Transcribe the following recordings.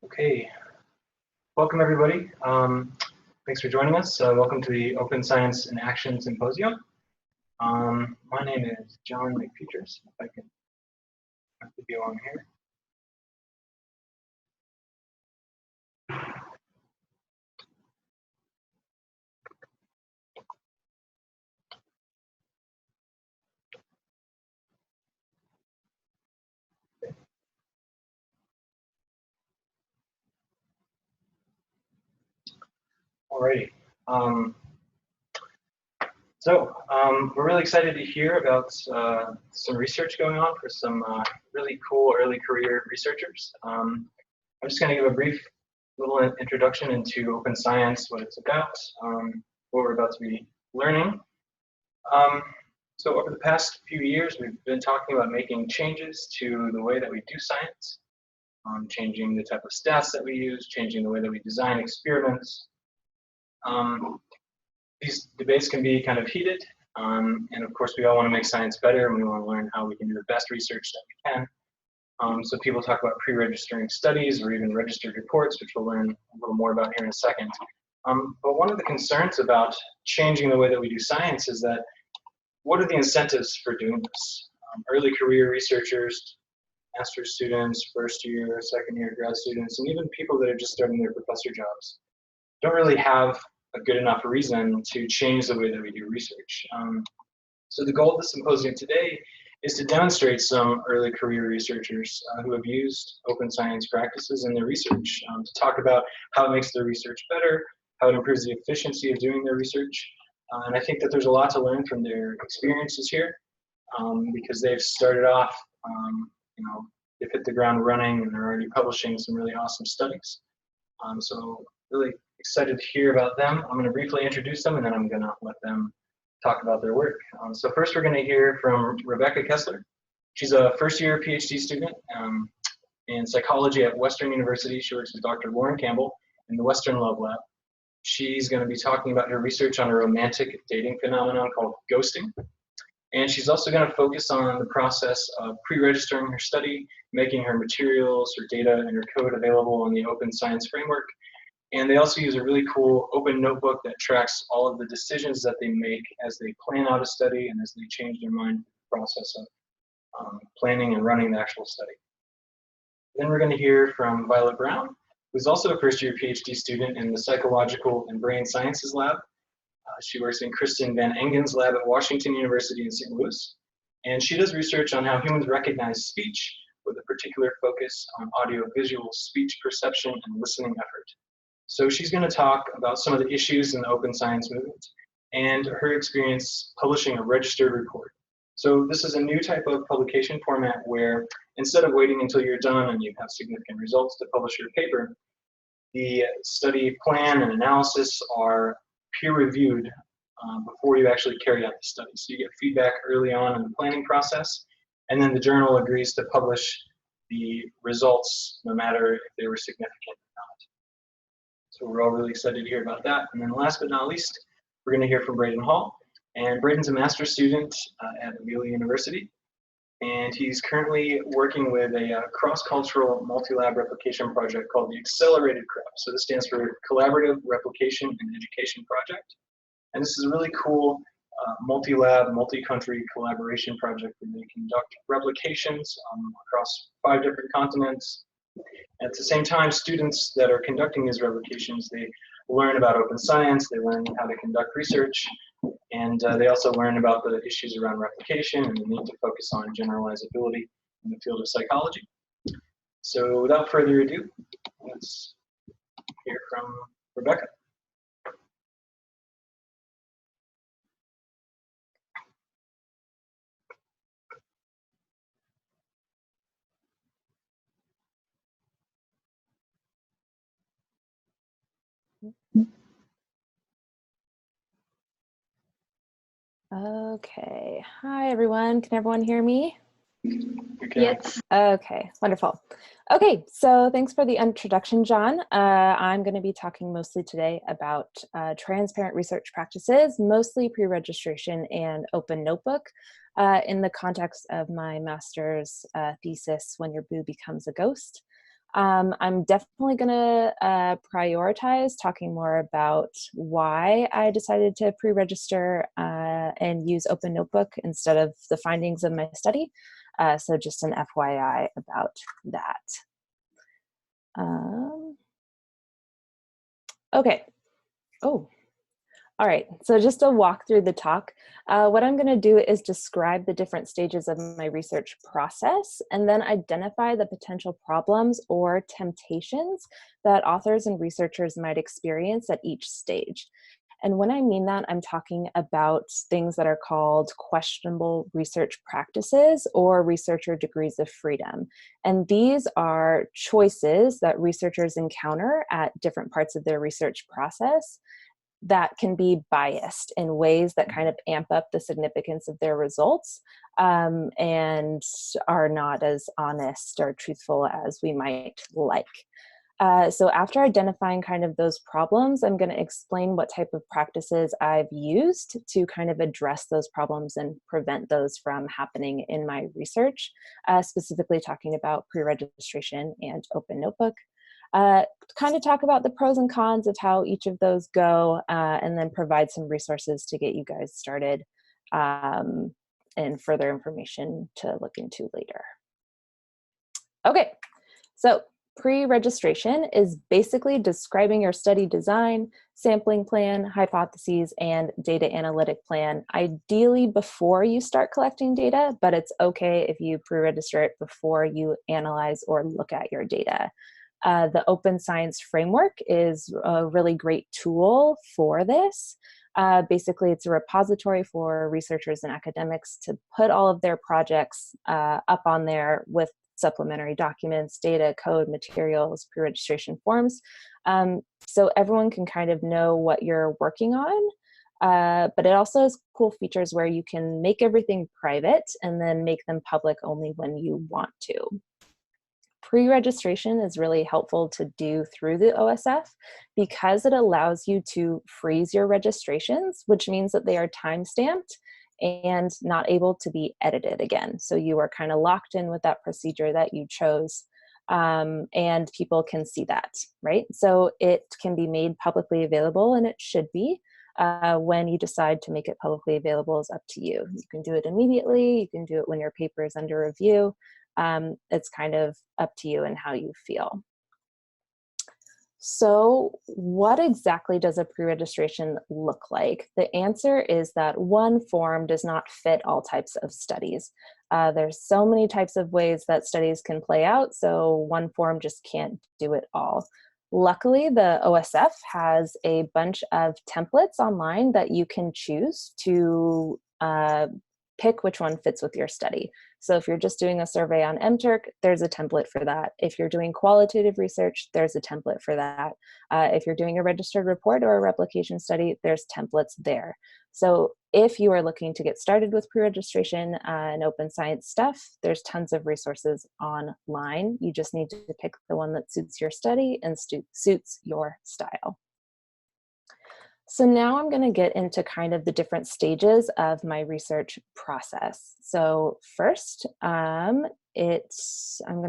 Okay, welcome everybody. Thanks for joining us. Welcome to the Open Science in Action Symposium. My name is John McPhetres. If I can put the video on here. Alrighty. We're really excited to hear about some research going on for some really cool early career researchers. I'm just going to give a brief little introduction into open science, what it's about, what we're about to be learning. So over the past few years, we've been talking about making changes to the way that we do science, changing the type of stats that we use, changing the way that we design experiments. These debates can be kind of heated, and of course we all want to make science better, and we want to learn how we can do the best research that we can. So people talk about pre-registering studies or even registered reports, which we'll learn a little more about here in a second. But one of the concerns about changing the way that we do science is that what are the incentives for doing this? Early career researchers, master's students, first year, second year grad students, and even people that are just starting their professor jobs don't really have a good enough reason to change the way that we do research. So the goal of the symposium today is to demonstrate some early career researchers who have used open science practices in their research, to talk about how it makes their research better, how it improves the efficiency of doing their research. And I think that there's a lot to learn from their experiences here, because they've started off, they've hit the ground running and they're already publishing some really awesome studies. So really excited to hear about them. I'm going to briefly introduce them and then I'm going to let them talk about their work. So first we're going to hear from Rebecca Kessler. She's a first-year PhD student in psychology at Western University. She works with Dr. Lauren Campbell in the Western Love Lab. She's going to be talking about her research on a romantic dating phenomenon called ghosting. And she's also going to focus on the process of pre-registering her study, making her materials, her data, and her code available in the open science framework. And they also use a really cool open notebook that tracks all of the decisions that they make as they plan out a study and as they change their mind in the process of planning and running the actual study. Then we're going to hear from Violet Brown, who's also a first-year PhD student in the Psychological and Brain Sciences Lab. She works in Kristen Van Engen's lab at Washington University in St. Louis. And she does research on how humans recognize speech with a particular focus on audio-visual speech perception and listening effort. So she's going to talk about some of the issues in the open science movement and her experience publishing a registered report. So this is a new type of publication format where instead of waiting until you're done and you have significant results to publish your paper, the study plan and analysis are peer-reviewed before you actually carry out the study. So you get feedback early on in the planning process, and then the journal agrees to publish the results no matter if they were significant or not. So we're all really excited to hear about that. And then last but not least, we're going to hear from Braden Hall. And Braden's a master's student at Amelia University. And he's currently working with a cross-cultural multi-lab replication project called the Accelerated CREP. So this stands for Collaborative Replication and Education Project. And this is a really cool multi-lab, multi-country collaboration project where they conduct replications across 5 different continents. At the same time, students that are conducting these replications, they learn about open science, they learn how to conduct research, and they also learn about the issues around replication and the need to focus on generalizability in the field of psychology. So without further ado, let's hear from Rebecca. Okay, hi everyone. Can everyone hear me? Yes. Okay, wonderful. Okay, so thanks for the introduction, John. I'm going to be talking mostly today about transparent research practices, mostly pre-registration and open notebook, in the context of my master's thesis, When Your Boo Becomes a Ghost. I'm definitely going to prioritize talking more about why I decided to pre-register and use Open Notebook instead of the findings of my study. So just an FYI about that. Okay. Oh, all right. So just to walk through the talk, what I'm going to do is describe the different stages of my research process and then identify the potential problems or temptations that authors and researchers might experience at each stage. And when I mean that, I'm talking about things that are called questionable research practices or researcher degrees of freedom. And these are choices that researchers encounter at different parts of their research process that can be biased in ways that kind of amp up the significance of their results and are not as honest or truthful as we might like. So after identifying kind of those problems, I'm going to explain what type of practices I've used to kind of address those problems and prevent those from happening in my research, specifically talking about pre-registration and Open Notebook. Kind of talk about the pros and cons of how each of those go, and then provide some resources to get you guys started and further information to look into later. Okay, so pre-registration is basically describing your study design, sampling plan, hypotheses, and data analytic plan, ideally before you start collecting data, but it's okay if you pre-register it before you analyze or look at your data. The Open Science Framework is a really great tool for this. Basically, it's a repository for researchers and academics to put all of their projects up on there with supplementary documents, data, code, materials, pre-registration forms, so everyone can kind of know what you're working on. But it also has cool features where you can make everything private and then make them public only when you want to. Pre-registration is really helpful to do through the OSF because it allows you to freeze your registrations, which means that they are time-stamped and not able to be edited again. So you are kind of locked in with that procedure that you chose, and people can see that, right? So it can be made publicly available, and it should be. When you decide to make it publicly available is up to you. You can do it immediately, you can do it when your paper is under review. It's kind of up to you and how you feel. So what exactly does a pre-registration look like? The answer is that one form does not fit all types of studies. There's so many types of ways that studies can play out, so one form just can't do it all. Luckily, the OSF has a bunch of templates online that you can choose to pick which one fits with your study. So if you're just doing a survey on MTurk, there's a template for that. If you're doing qualitative research, there's a template for that. If you're doing a registered report or a replication study, there's templates there. So if you are looking to get started with pre-registration and open science stuff, there's tons of resources online. You just need to pick the one that suits your study and suits your style. So now I'm going to get into kind of the different stages of my research process. So first, I'm going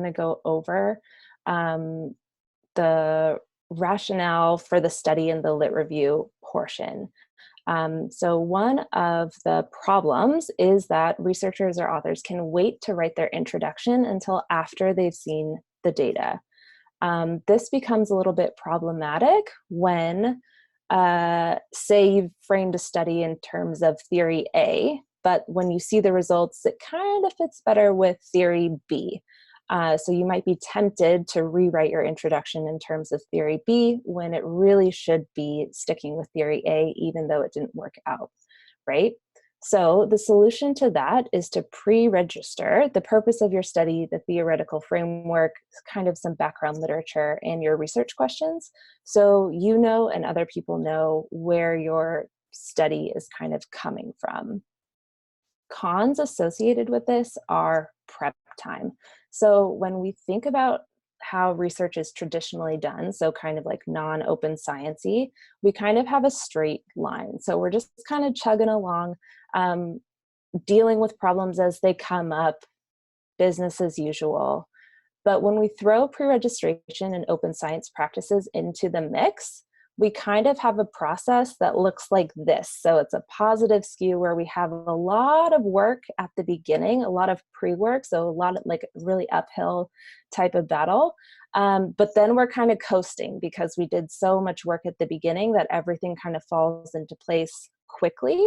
to go over the rationale for the study and the lit review portion. So one of the problems is that researchers or authors can wait to write their introduction until after they've seen the data. This becomes a little bit problematic when say you've framed a study in terms of theory A, but when you see the results, it kind of fits better with theory B. So you might be tempted to rewrite your introduction in terms of theory B when it really should be sticking with theory A, even though it didn't work out, right? So the solution to that is to pre-register the purpose of your study, the theoretical framework, kind of some background literature, and your research questions, so you know and other people know where your study is kind of coming from. Cons associated with this are prep time. So when we think about how research is traditionally done, so kind of like non-open science-y, we kind of have a straight line. So we're just kind of chugging along, dealing with problems as they come up, business as usual. But when we throw pre-registration and open science practices into the mix, we kind of have a process that looks like this. So it's a positive skew where we have a lot of work at the beginning, a lot of pre-work, so a lot of like really uphill type of battle. But then we're kind of coasting because we did so much work at the beginning that everything kind of falls into place quickly.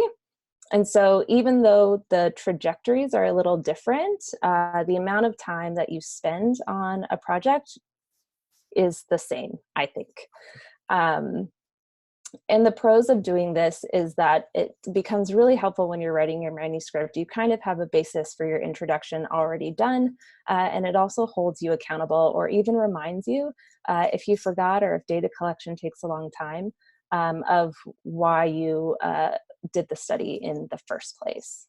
And so even though the trajectories are a little different, the amount of time that you spend on a project is the same, I think. And the pros of doing this is that it becomes really helpful when you're writing your manuscript. You kind of have a basis for your introduction already done, and it also holds you accountable or even reminds you if you forgot or if data collection takes a long time of why you did the study in the first place.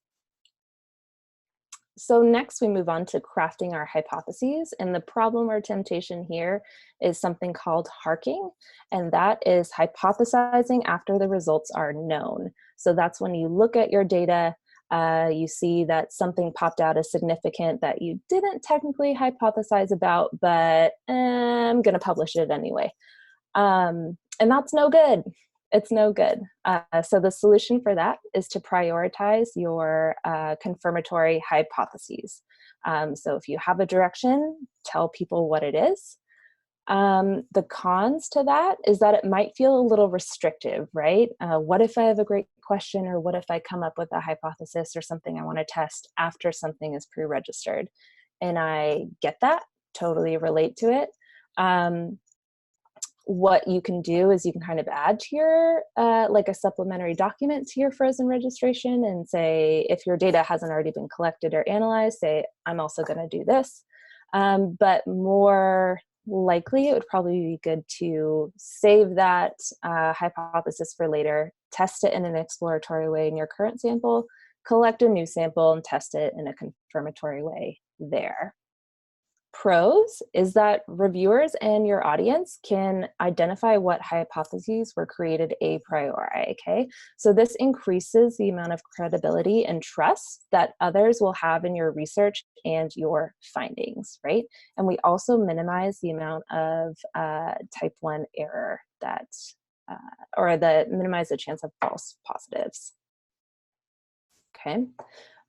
So next we move on to crafting our hypotheses, and the problem or temptation here is something called harking, and that is hypothesizing after the results are known. So that's when you look at your data, you see that something popped out as significant that you didn't technically hypothesize about, but I'm gonna publish it anyway. And that's no good. It's no good. So the solution for that is to prioritize your confirmatory hypotheses. So if you have a direction, tell people what it is. The cons to that is that it might feel a little restrictive, right? What if I have a great question, or what if I come up with a hypothesis or something I want to test after something is pre-registered? And I get that, totally relate to it. What you can do is you can kind of add to your, like a supplementary document to your frozen registration and say, if your data hasn't already been collected or analyzed, say, I'm also going to do this. But more likely, it would probably be good to save that hypothesis for later, test it in an exploratory way in your current sample, collect a new sample and test it in a confirmatory way there. Pros is that reviewers and your audience can identify what hypotheses were created a priori, okay? So this increases the amount of credibility and trust that others will have in your research and your findings, right? And we also minimize the amount of type 1 error that, minimize the chance of false positives. Okay.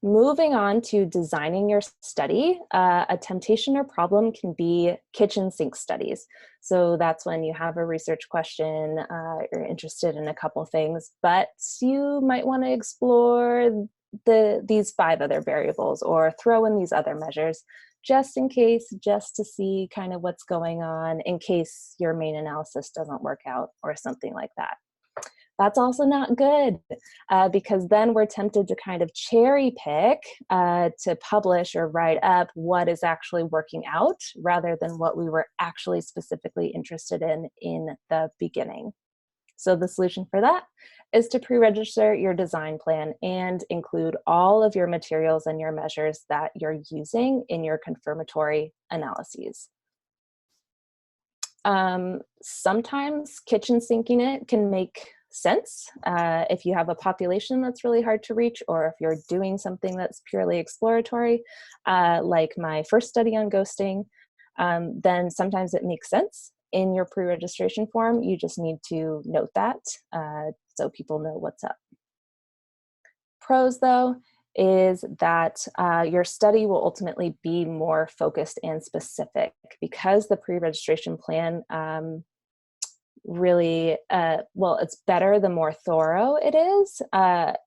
Moving on to designing your study, a temptation or problem can be kitchen sink studies. So that's when you have a research question, you're interested in a couple things, but you might want to explore these 5 other variables or throw in these other measures just in case, just to see kind of what's going on in case your main analysis doesn't work out or something like that. That's also not good because then we're tempted to kind of cherry pick to publish or write up what is actually working out rather than what we were actually specifically interested in the beginning. So the solution for that is to pre-register your design plan and include all of your materials and your measures that you're using in your confirmatory analyses. Sometimes kitchen sinking it can make sense if you have a population that's really hard to reach, or if you're doing something that's purely exploratory, like my first study on ghosting, then sometimes it makes sense. In your pre-registration form, you just need to note that so people know what's up. Pros, though, is that your study will ultimately be more focused and specific because the pre-registration plan really, well, it's better the more thorough it is.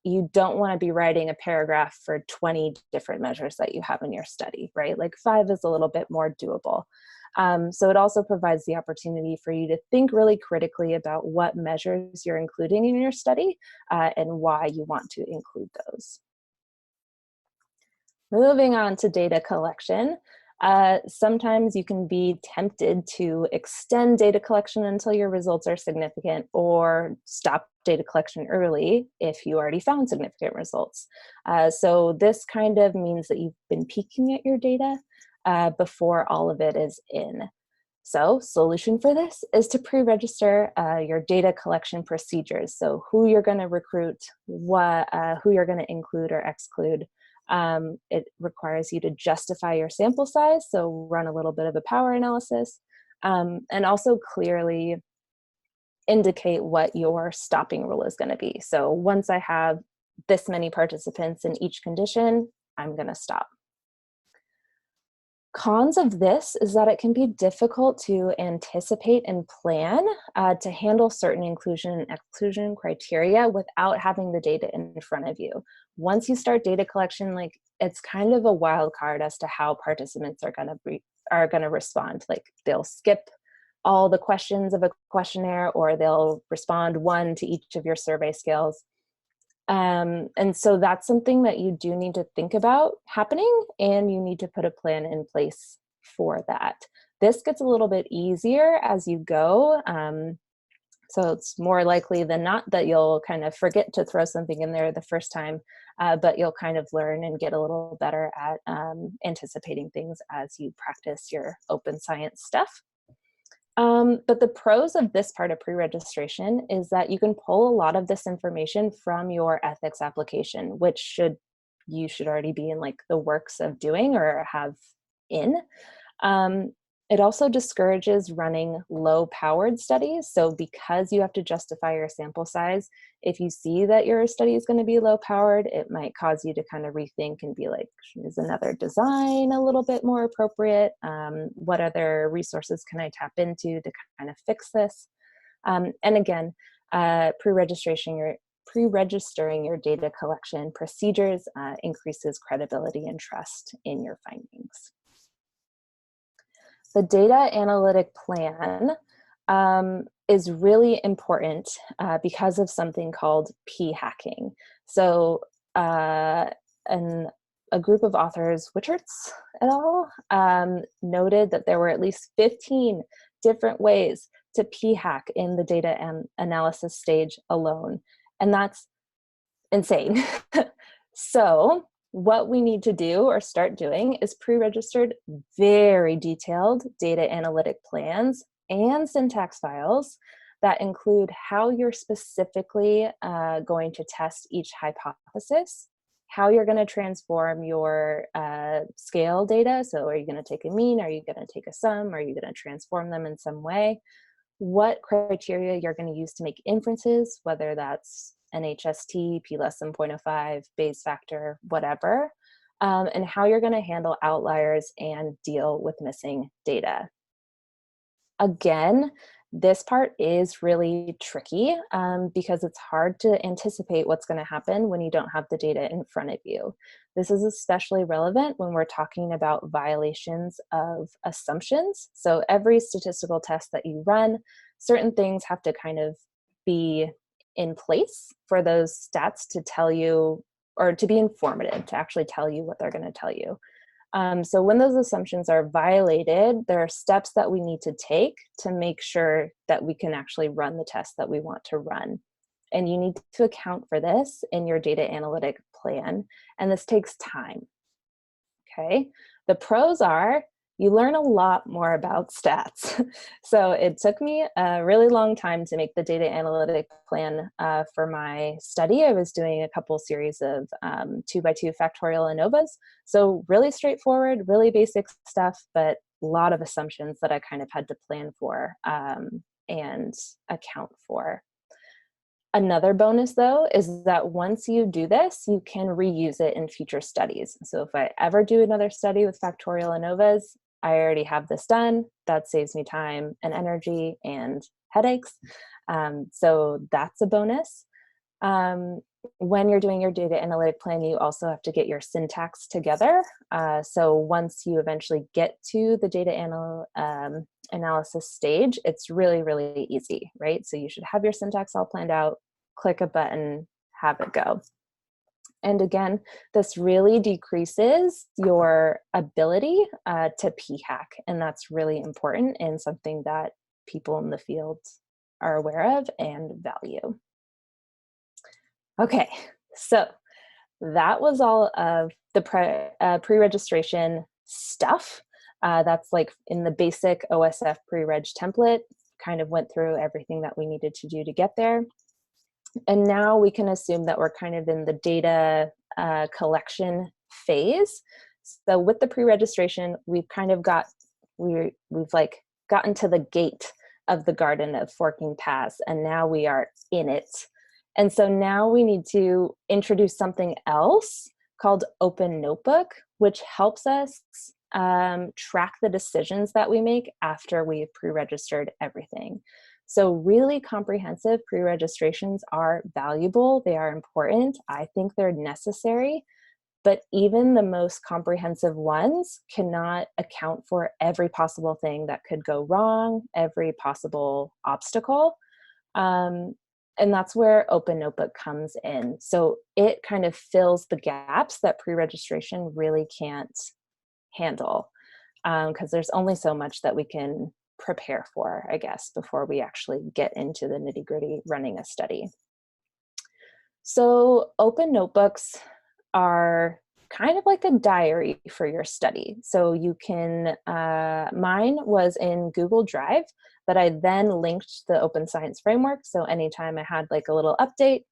You don't want to be writing a paragraph for 20 different measures that you have in your study, right? Like 5 is a little bit more doable. So it also provides the opportunity for you to think really critically about what measures you're including in your study and why you want to include those. Moving on to data collection. Sometimes you can be tempted to extend data collection until your results are significant, or stop data collection early if you already found significant results. So this kind of means that you've been peeking at your data before all of it is in. So solution for this is to pre-register your data collection procedures. So who you're going to recruit, who you're going to include or exclude, It requires you to justify your sample size, so run a little bit of a power analysis, and also clearly indicate what your stopping rule is going to be. So once I have this many participants in each condition, I'm going to stop. Cons of this is that it can be difficult to anticipate and plan to handle certain inclusion and exclusion criteria without having the data in front of you. Once you start data collection, like, it's kind of a wild card as to how participants are going to respond. Like, they'll skip all the questions of a questionnaire, or they'll respond one to each of your survey scales. And so that's something that you do need to think about happening, and you need to put a plan in place for that. This gets a little bit easier as you go. So it's more likely than not that you'll kind of forget to throw something in there the first time, but you'll kind of learn and get a little better at anticipating things as you practice your open science stuff. But the pros of this part of pre-registration is that you can pull a lot of this information from your ethics application, which you should already be in like the works of doing or have in. It also discourages running low-powered studies. So because you have to justify your sample size, if you see that your study is going to be low-powered, it might cause you to kind of rethink and be like, is another design a little bit more appropriate? What other resources can I tap into to kind of fix this? And again, pre-registering your data collection procedures increases credibility and trust in your findings. The data analytic plan is really important because of something called p-hacking. So a group of authors, Wichartz et al., noted that there were at least 15 different ways to p-hack in the data analysis stage alone. And that's insane. So what we need to do or start doing is pre-registered very detailed data analytic plans and syntax files that include how you're specifically going to test each hypothesis, how you're going to transform your scale data. So are you going to take a mean? Are you going to take a sum? Are you going to transform them in some way? What criteria you're going to use to make inferences, whether that's NHST, P less than 0.05, Bayes factor, whatever, and how you're going to handle outliers and deal with missing data. Again, this part is really tricky because it's hard to anticipate what's going to happen when you don't have the data in front of you. This is especially relevant when we're talking about violations of assumptions. So every statistical test that you run, certain things have to kind of be in place for those stats to tell you, or to be informative, to actually tell you what they're going to tell you. So when those assumptions are violated, there are steps that we need to take to make sure that we can actually run the test that we want to run. And you need to account for this in your data analytic plan, and this takes time. Okay, the pros are you learn a lot more about stats. So it took me a really long time to make the data analytic plan for my study. I was doing a couple series of 2x2 factorial ANOVAs. So really straightforward, really basic stuff, but a lot of assumptions that I kind of had to plan for and account for. Another bonus, though, is that once you do this, you can reuse it in future studies. So if I ever do another study with factorial ANOVAs, I already have this done. That saves me time and energy and headaches. So that's a bonus. When you're doing your data analytic plan, you also have to get your syntax together. So once you eventually get to the data analysis stage, it's really, really easy, right? So you should have your syntax all planned out, click a button, have it go. And again, this really decreases your ability to p-hack, and that's really important and something that people in the field are aware of and value. Okay, so that was all of the pre-registration stuff. That's like in the basic OSF pre-reg template, kind of went through everything that we needed to do to get there. And now we can assume that we're kind of in the data collection phase. So with the pre-registration, we've kind of we've like gotten to the gate of the garden of forking paths, and now we are in it. And so now we need to introduce something else called Open Notebook, which helps us track the decisions that we make after we've pre-registered everything. So really comprehensive pre-registrations are valuable. They are important. I think they're necessary. But even the most comprehensive ones cannot account for every possible thing that could go wrong, every possible obstacle. And that's where Open Notebook comes in. So it kind of fills the gaps that pre-registration really can't handle, because there's only so much that we can prepare for, I guess, before we actually get into the nitty-gritty running a study. So Open Notebooks are kind of like a diary for your study. So you can, mine was in Google Drive, but I then linked the Open Science Framework. So anytime I had like a little update,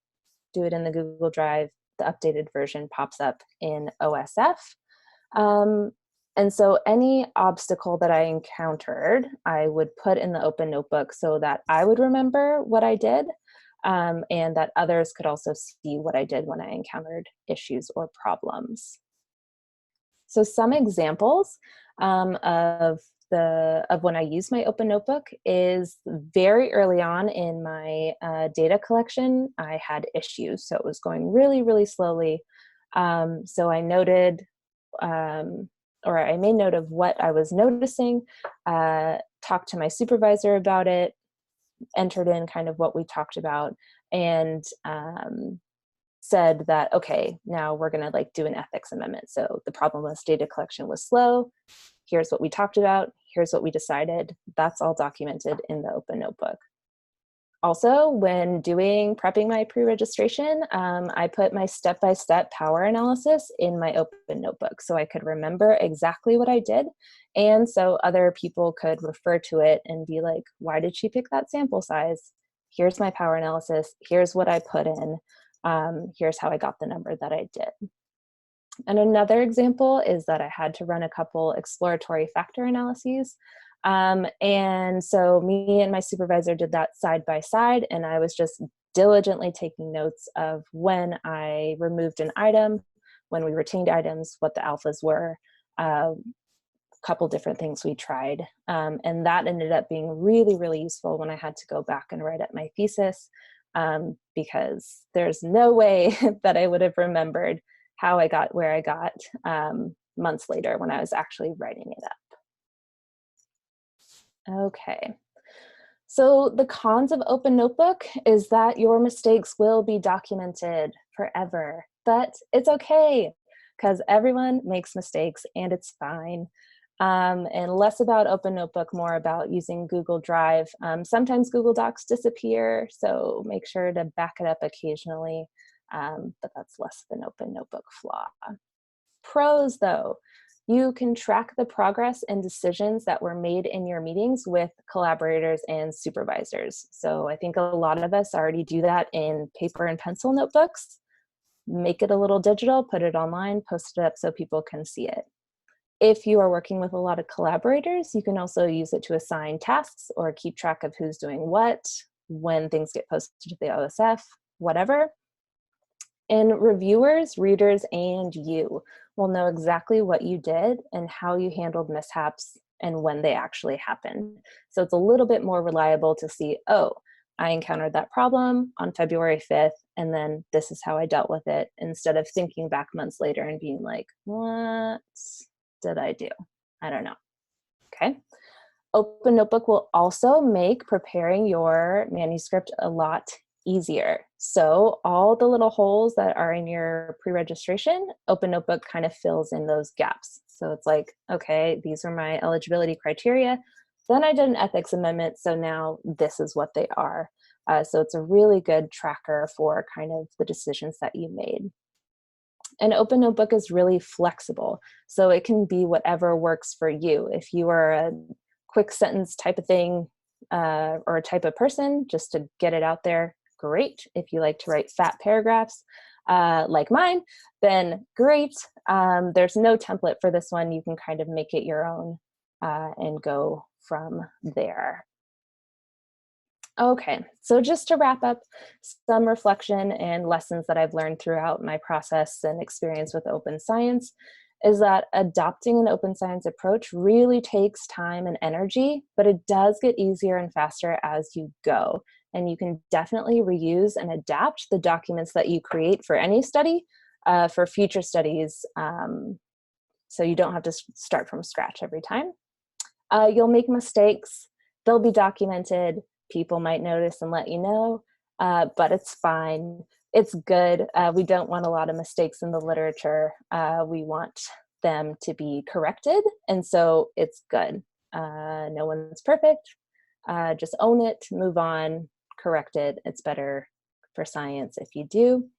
do it in the Google Drive, the updated version pops up in OSF. And so any obstacle that I encountered, I would put in the Open Notebook so that I would remember what I did, and that others could also see what I did when I encountered issues or problems. So some examples of when I use my Open Notebook is very early on in my data collection, I had issues. So it was going really, really slowly. So I noted, or I made note of what I was noticing, talked to my supervisor about it, entered in kind of what we talked about, and said that, okay, now we're gonna like do an ethics amendment. So the problem was data collection was slow. Here's what we talked about. Here's what we decided. That's all documented in the Open Notebook. Also, when prepping my pre-registration, I put my step-by-step power analysis in my Open Notebook so I could remember exactly what I did. And so other people could refer to it and be like, why did she pick that sample size? Here's my power analysis. Here's what I put in. Here's how I got the number that I did. And another example is that I had to run a couple exploratory factor analyses. And so me and my supervisor did that side by side, and I was just diligently taking notes of when I removed an item, when we retained items, what the alphas were, a couple different things we tried. And that ended up being really, really useful when I had to go back and write up my thesis, because there's no way that I would have remembered how I got where I got months later when I was actually writing it up. Okay, so the cons of Open Notebook is that your mistakes will be documented forever, but it's okay because everyone makes mistakes and it's fine. And less about Open Notebook, more about using Google Drive. Sometimes Google Docs disappear, so make sure to back it up occasionally, but that's less of an Open Notebook flaw. Pros though, you can track the progress and decisions that were made in your meetings with collaborators and supervisors. So I think a lot of us already do that in paper and pencil notebooks. Make it a little digital, put it online, post it up so people can see it. If you are working with a lot of collaborators, you can also use it to assign tasks or keep track of who's doing what, when things get posted to the OSF, whatever. And reviewers, readers, and you will know exactly what you did and how you handled mishaps and when they actually happened. So it's a little bit more reliable to see, oh, I encountered that problem on February 5th, and then this is how I dealt with it, instead of thinking back months later and being like, what did I do? I don't know. Okay. Open Notebook will also make preparing your manuscript a lot easier. So all the little holes that are in your pre-registration, Open Notebook kind of fills in those gaps. So it's like, okay, these are my eligibility criteria. Then I did an ethics amendment, so now this is what they are. So it's a really good tracker for kind of the decisions that you made. And Open Notebook is really flexible, so it can be whatever works for you. If you are a quick sentence type of thing or a type of person, just to get it out there, great. If you like to write fat paragraphs, like mine, then great. There's no template for this one. You can kind of make it your own and go from there. Okay, so just to wrap up, some reflection and lessons that I've learned throughout my process and experience with open science is that adopting an open science approach really takes time and energy, but it does get easier and faster as you go. And you can definitely reuse and adapt the documents that you create for any study for future studies, so you don't have to start from scratch every time. You'll make mistakes, they'll be documented, people might notice and let you know, but it's fine. It's good. We don't want a lot of mistakes in the literature. We want them to be corrected, and so it's good. No one's perfect. Just own it, move on, correct it. It's better for science if you do.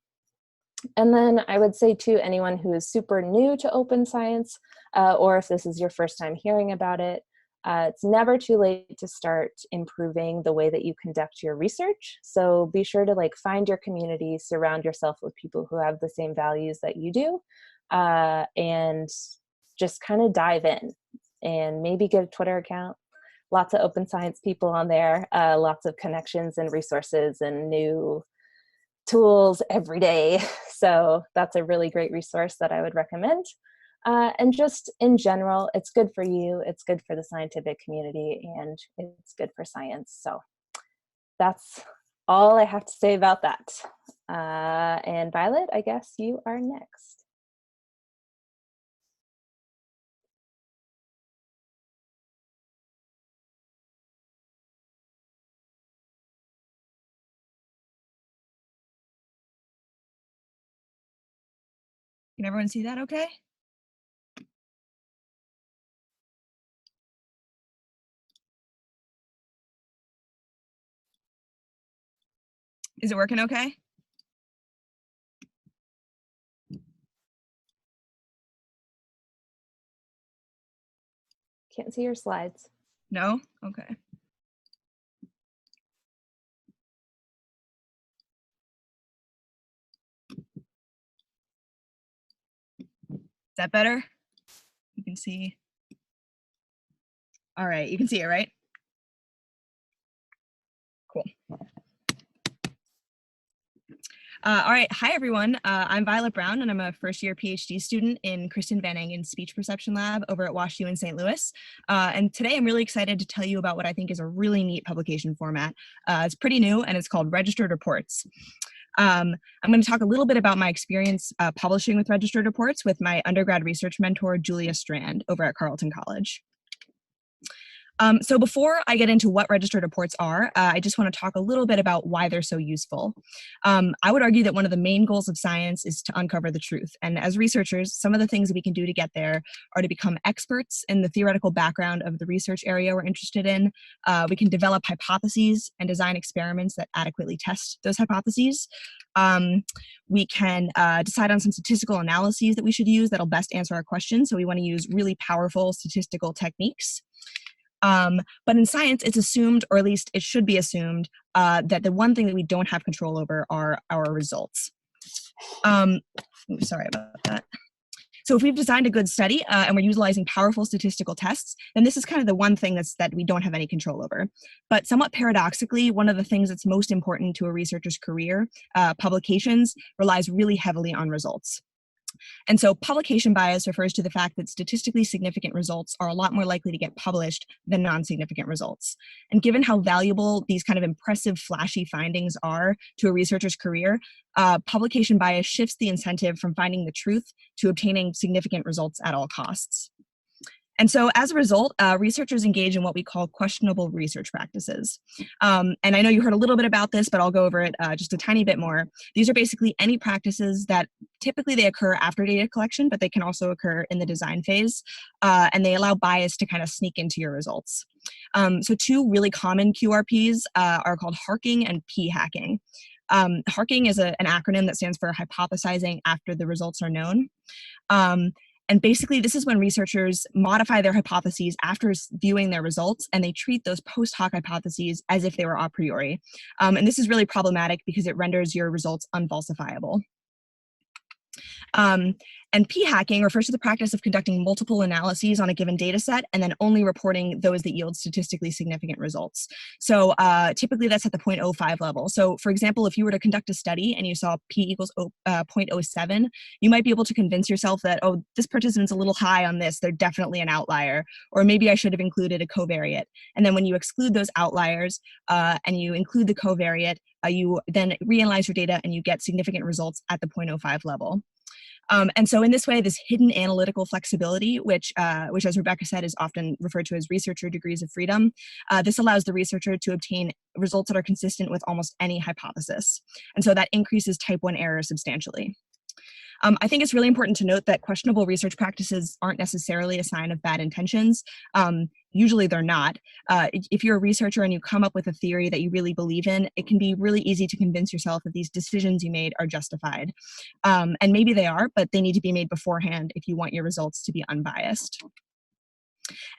And then I would say to anyone who is super new to open science, or if this is your first time hearing about it, it's never too late to start improving the way that you conduct your research. So be sure to find your community, surround yourself with people who have the same values that you do, and just kind of dive in and maybe get a Twitter account. Lots of open science people on there, lots of connections and resources and new tools every day. So that's a really great resource that I would recommend. And just in general, it's good for you, it's good for the scientific community, and it's good for science. So that's all I have to say about that. And Violet, I guess you are next. Can everyone see that okay? Is it working okay? Can't see your slides. No? Okay. Is that better? You can see. All right, you can see it, right? Cool. All right, hi everyone. I'm Violet Brown, and I'm a first-year PhD student in Kristen Van Engen's Speech Perception Lab over at WashU in St. Louis. And today I'm really excited to tell you about what I think is a really neat publication format. It's pretty new, and it's called Registered Reports. I'm going to talk a little bit about my experience publishing with Registered Reports with my undergrad research mentor, Julia Strand, over at Carleton College. So before I get into what registered reports are, I just want to talk a little bit about why they're so useful. I would argue that one of the main goals of science is to uncover the truth. And as researchers, some of the things that we can do to get there are to become experts in the theoretical background of the research area we're interested in. We can develop hypotheses and design experiments that adequately test those hypotheses. We can decide on some statistical analyses that we should use that'll best answer our questions. So we want to use really powerful statistical techniques. But in science, it's assumed, or at least it should be assumed, that the one thing that we don't have control over are our results. Sorry about that. So if we've designed a good study and we're utilizing powerful statistical tests, then this is kind of the one thing that we don't have any control over. But somewhat paradoxically, one of the things that's most important to a researcher's career, publications, relies really heavily on results. And so publication bias refers to the fact that statistically significant results are a lot more likely to get published than non-significant results. And given how valuable these kind of impressive, flashy findings are to a researcher's career, publication bias shifts the incentive from finding the truth to obtaining significant results at all costs. And so as a result, researchers engage in what we call questionable research practices. And I know you heard a little bit about this, but I'll go over it just a tiny bit more. These are basically any practices that typically they occur after data collection, but they can also occur in the design phase. And they allow bias to kind of sneak into your results. So two really common QRPs are called harking and p-hacking. Harking is an acronym that stands for hypothesizing after the results are known. And basically, this is when researchers modify their hypotheses after viewing their results, and they treat those post hoc hypotheses as if they were a priori. And this is really problematic because it renders your results unfalsifiable. And p-hacking refers to the practice of conducting multiple analyses on a given data set and then only reporting those that yield statistically significant results. So typically that's at the 0.05 level. So for example, if you were to conduct a study and you saw p equals 0.07, you might be able to convince yourself that, oh, this participant's a little high on this, they're definitely an outlier, or maybe I should have included a covariate. And then when you exclude those outliers and you include the covariate, you then reanalyze your data and you get significant results at the 0.05 level. And so in this way, this hidden analytical flexibility, which as Rebecca said, is often referred to as researcher degrees of freedom, this allows the researcher to obtain results that are consistent with almost any hypothesis. And so that increases type 1 error substantially. I think it's really important to note that questionable research practices aren't necessarily a sign of bad intentions. Usually they're not. If you're a researcher and you come up with a theory that you really believe in, it can be really easy to convince yourself that these decisions you made are justified. And maybe they are, but they need to be made beforehand if you want your results to be unbiased.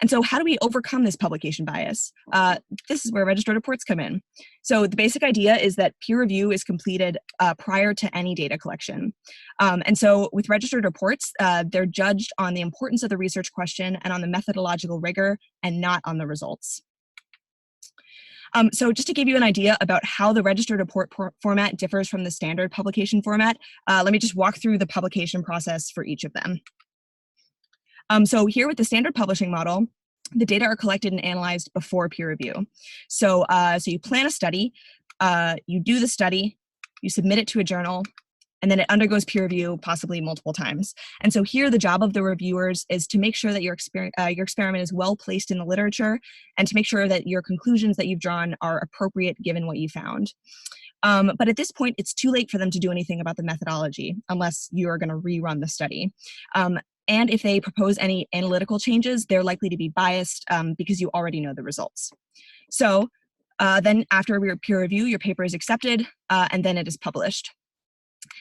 And so how do we overcome this publication bias? This is where registered reports come in. So the basic idea is that peer review is completed prior to any data collection. And so with registered reports, they're judged on the importance of the research question and on the methodological rigor and not on the results. So just to give you an idea about how the registered report format differs from the standard publication format, let me just walk through the publication process for each of them. So here with the standard publishing model, the data are collected and analyzed before peer review. So, so you plan a study, you do the study, you submit it to a journal, and then it undergoes peer review possibly multiple times. And so here the job of the reviewers is to make sure that your experiment is well placed in the literature and to make sure that your conclusions that you've drawn are appropriate given what you found. But at this point, it's too late for them to do anything about the methodology unless you are going to rerun the study. And if they propose any analytical changes, they're likely to be biased because you already know the results. So then after your peer review, your paper is accepted and then it is published.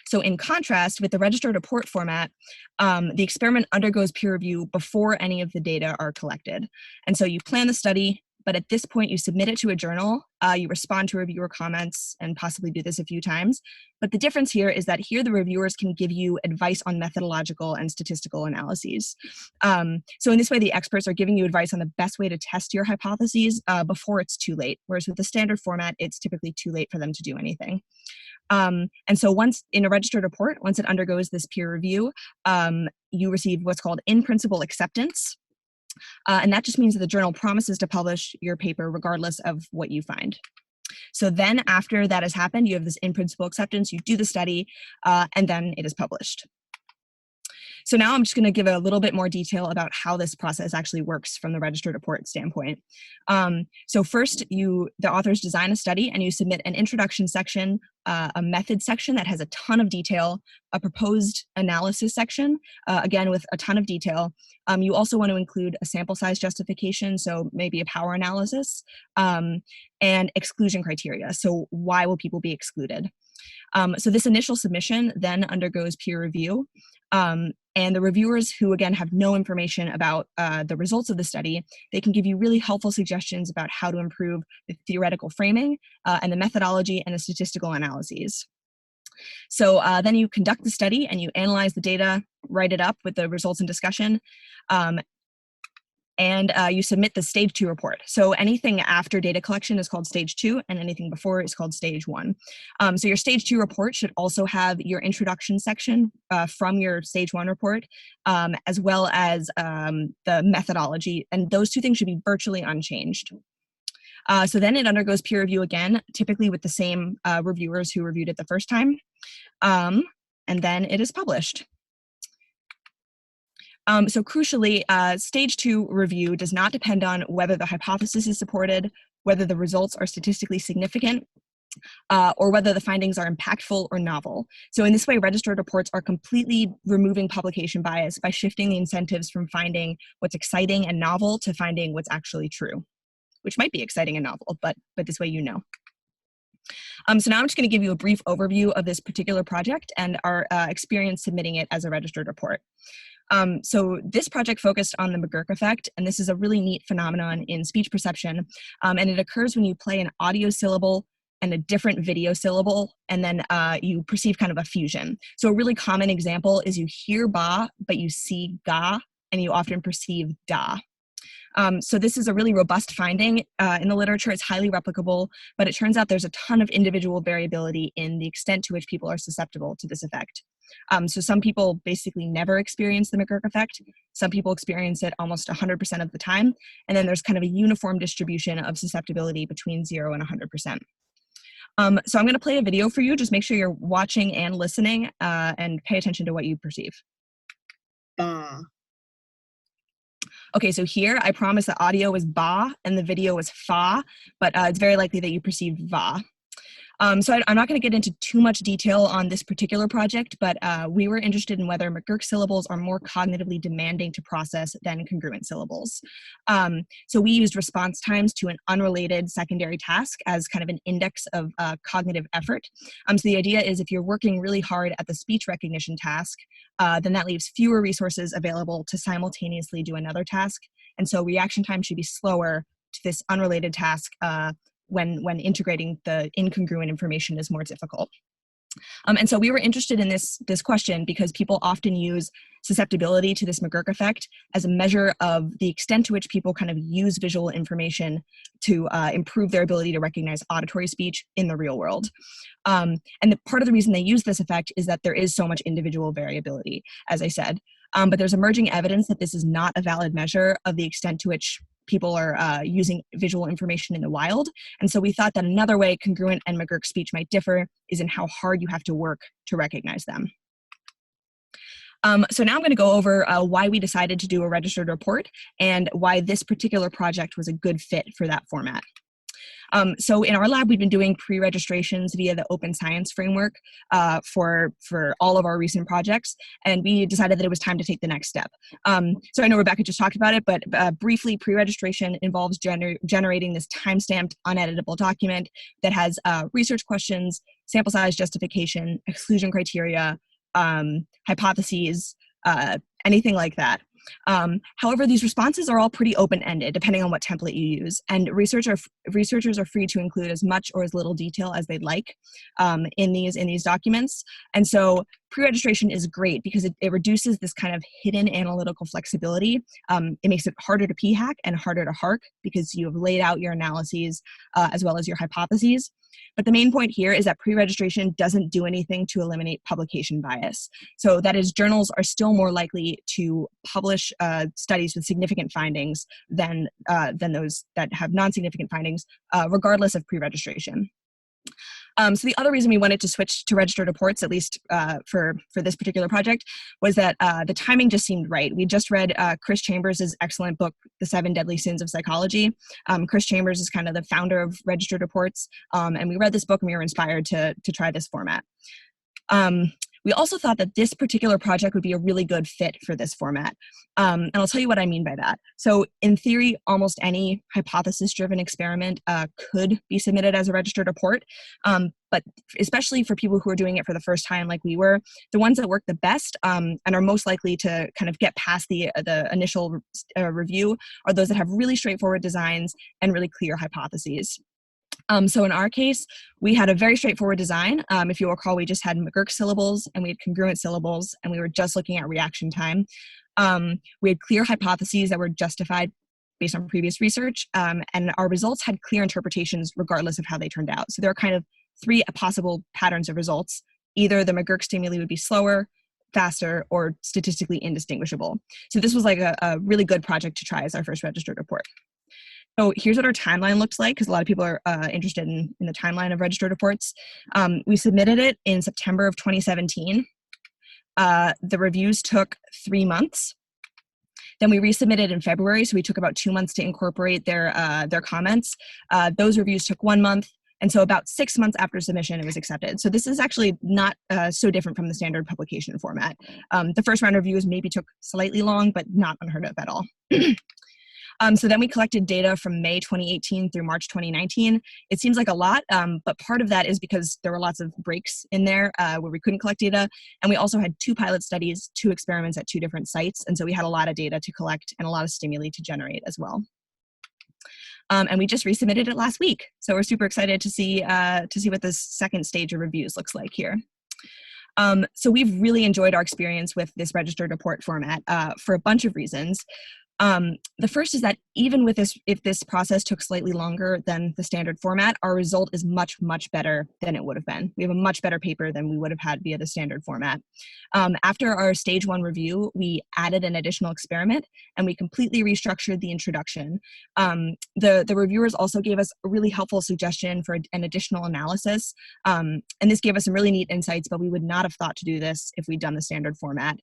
So in contrast with the registered report format, the experiment undergoes peer review before any of the data are collected. And so you plan the study, but at this point you submit it to a journal, you respond to reviewer comments and possibly do this a few times. But the difference here is that here the reviewers can give you advice on methodological and statistical analyses. So in this way, the experts are giving you advice on the best way to test your hypotheses before it's too late. Whereas with the standard format, it's typically too late for them to do anything. And so once in a registered report, once it undergoes this peer review, you receive what's called in-principle acceptance. And that just means that the journal promises to publish your paper regardless of what you find. So then after that has happened, you have this in-principle acceptance, you do the study, and then it is published. So now I'm just going to give a little bit more detail about how this process actually works from the registered report standpoint. So first, the authors design a study and you submit an introduction section, a method section that has a ton of detail, a proposed analysis section, again with a ton of detail. You also want to include a sample size justification, so maybe a power analysis, and exclusion criteria. So why will people be excluded? So this initial submission then undergoes peer review. And the reviewers who, again, have no information about the results of the study, they can give you really helpful suggestions about how to improve the theoretical framing and the methodology and the statistical analyses. So then you conduct the study and you analyze the data, write it up with the results and discussion, and you submit the stage 2 report. So anything after data collection is called stage 2 and anything before is called stage 1. So your stage 2 report should also have your introduction section from your stage 1 report, as well as the methodology, and those two things should be virtually unchanged. So then it undergoes peer review again, typically with the same reviewers who reviewed it the first time, and then it is published. So crucially, stage 2 review does not depend on whether the hypothesis is supported, whether the results are statistically significant, or whether the findings are impactful or novel. So in this way, registered reports are completely removing publication bias by shifting the incentives from finding what's exciting and novel to finding what's actually true, which might be exciting and novel, but this way you know. So now I'm just going to give you a brief overview of this particular project and our experience submitting it as a registered report. So this project focused on the McGurk effect, and this is a really neat phenomenon in speech perception, and it occurs when you play an audio syllable and a different video syllable, and then you perceive kind of a fusion. So a really common example is you hear ba, but you see ga, and you often perceive da. So this is a really robust finding in the literature. It's highly replicable, but it turns out there's a ton of individual variability in the extent to which people are susceptible to this effect. So some people basically never experience the McGurk effect. Some people experience it almost 100% of the time. And then there's kind of a uniform distribution of susceptibility between 0 and 100%. So I'm going to play a video for you. Just make sure you're watching and listening and pay attention to what you perceive. Okay, so here I promise the audio is ba and the video is fa, but it's very likely that you perceive va. So I'm not going to get into too much detail on this particular project, but we were interested in whether McGurk syllables are more cognitively demanding to process than congruent syllables. So we used response times to an unrelated secondary task as kind of an index of cognitive effort. So the idea is if you're working really hard at the speech recognition task, then that leaves fewer resources available to simultaneously do another task. And so reaction time should be slower to this unrelated task when integrating the incongruent information is more difficult. And so we were interested in this question because people often use susceptibility to this McGurk effect as a measure of the extent to which people kind of use visual information to improve their ability to recognize auditory speech in the real world. And part of the reason they use this effect is that there is so much individual variability, as I said. But there's emerging evidence that this is not a valid measure of the extent to which people are using visual information in the wild. And so we thought that another way congruent and McGurk speech might differ is in how hard you have to work to recognize them. So now I'm going to go over why we decided to do a registered report and why this particular project was a good fit for that format. So in our lab, we've been doing pre-registrations via the Open Science Framework for all of our recent projects, and we decided that it was time to take the next step. So I know Rebecca just talked about it, but briefly, pre-registration involves generating this time-stamped, uneditable document that has research questions, sample size justification, exclusion criteria, hypotheses, anything like that. However, these responses are all pretty open-ended depending on what template you use, and researchers are free to include as much or as little detail as they'd like in these documents. And so pre-registration is great because it reduces this kind of hidden analytical flexibility. It makes it harder to p-hack and harder to HARC because you have laid out your analyses as well as your hypotheses. But the main point here is that pre-registration doesn't do anything to eliminate publication bias. So that is, journals are still more likely to publish studies with significant findings than those that have non-significant findings, regardless of pre-registration. So the other reason we wanted to switch to registered reports, at least for this particular project, was that the timing just seemed right. We just read Chris Chambers' excellent book, The 7 Deadly Sins of Psychology. Chris Chambers is kind of the founder of registered reports, and we read this book and we were inspired to try this format. We also thought that this particular project would be a really good fit for this format. And I'll tell you what I mean by that. So in theory, almost any hypothesis-driven experiment could be submitted as a registered report. But especially for people who are doing it for the first time like we were, the ones that work the best and are most likely to kind of get past the initial review are those that have really straightforward designs and really clear hypotheses. So in our case, we had a very straightforward design. If you'll recall, we just had McGurk syllables and we had congruent syllables, and we were just looking at reaction time. We had clear hypotheses that were justified based on previous research, and our results had clear interpretations regardless of how they turned out. So there are kind of 3 possible patterns of results. Either the McGurk stimuli would be slower, faster, or statistically indistinguishable. So this was like a really good project to try as our first registered report. So here's what our timeline looks like, because a lot of people are interested in the timeline of registered reports. We submitted it in September of 2017. The reviews took 3 months. Then we resubmitted in February, so we took about 2 months to incorporate their comments. Those reviews took 1 month, and so about 6 months after submission, it was accepted. So this is actually not so different from the standard publication format. The first round of reviews maybe took slightly long, but not unheard of at all. So then we collected data from May 2018 through March 2019. It seems like a lot, but part of that is because there were lots of breaks in there where we couldn't collect data. And we also had 2 pilot studies, 2 experiments at 2 different sites. And so we had a lot of data to collect and a lot of stimuli to generate as well. And we just resubmitted it last week. So we're super excited to see what this second stage of reviews looks like here. So we've really enjoyed our experience with this registered report format for a bunch of reasons. The first is that even with this, if this process took slightly longer than the standard format, our result is much, much better than it would have been. We have a much better paper than we would have had via the standard format. After our stage 1 review, we added an additional experiment and we completely restructured the introduction. The reviewers also gave us a really helpful suggestion for an additional analysis. And this gave us some really neat insights, but we would not have thought to do this if we'd done the standard format.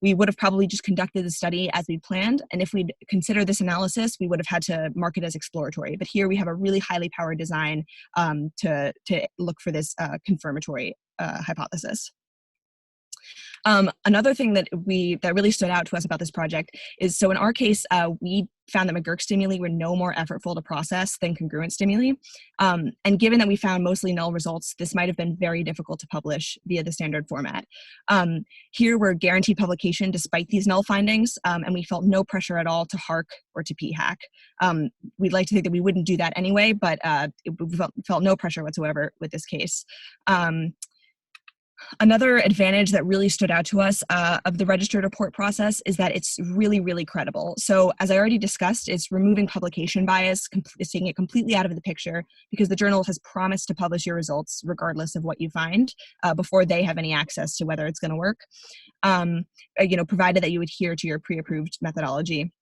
We would have probably just conducted the study as we planned, and if we'd considered this analysis, we would have had to mark it as exploratory. But here we have a really highly powered design to look for this confirmatory hypothesis. Another thing that really stood out to us about this project is, so in our case, we found that McGurk stimuli were no more effortful to process than congruent stimuli. And given that we found mostly null results, this might have been very difficult to publish via the standard format. Here we're guaranteed publication despite these null findings, and we felt no pressure at all to HARC or to PHAC. We'd like to think that we wouldn't do that anyway, but we felt no pressure whatsoever with this case. Another advantage that really stood out to us of the registered report process is that it's really, really credible. So as I already discussed, it's removing publication bias, it's taking it completely out of the picture because the journal has promised to publish your results regardless of what you find before they have any access to whether it's going to work, provided that you adhere to your pre-approved methodology.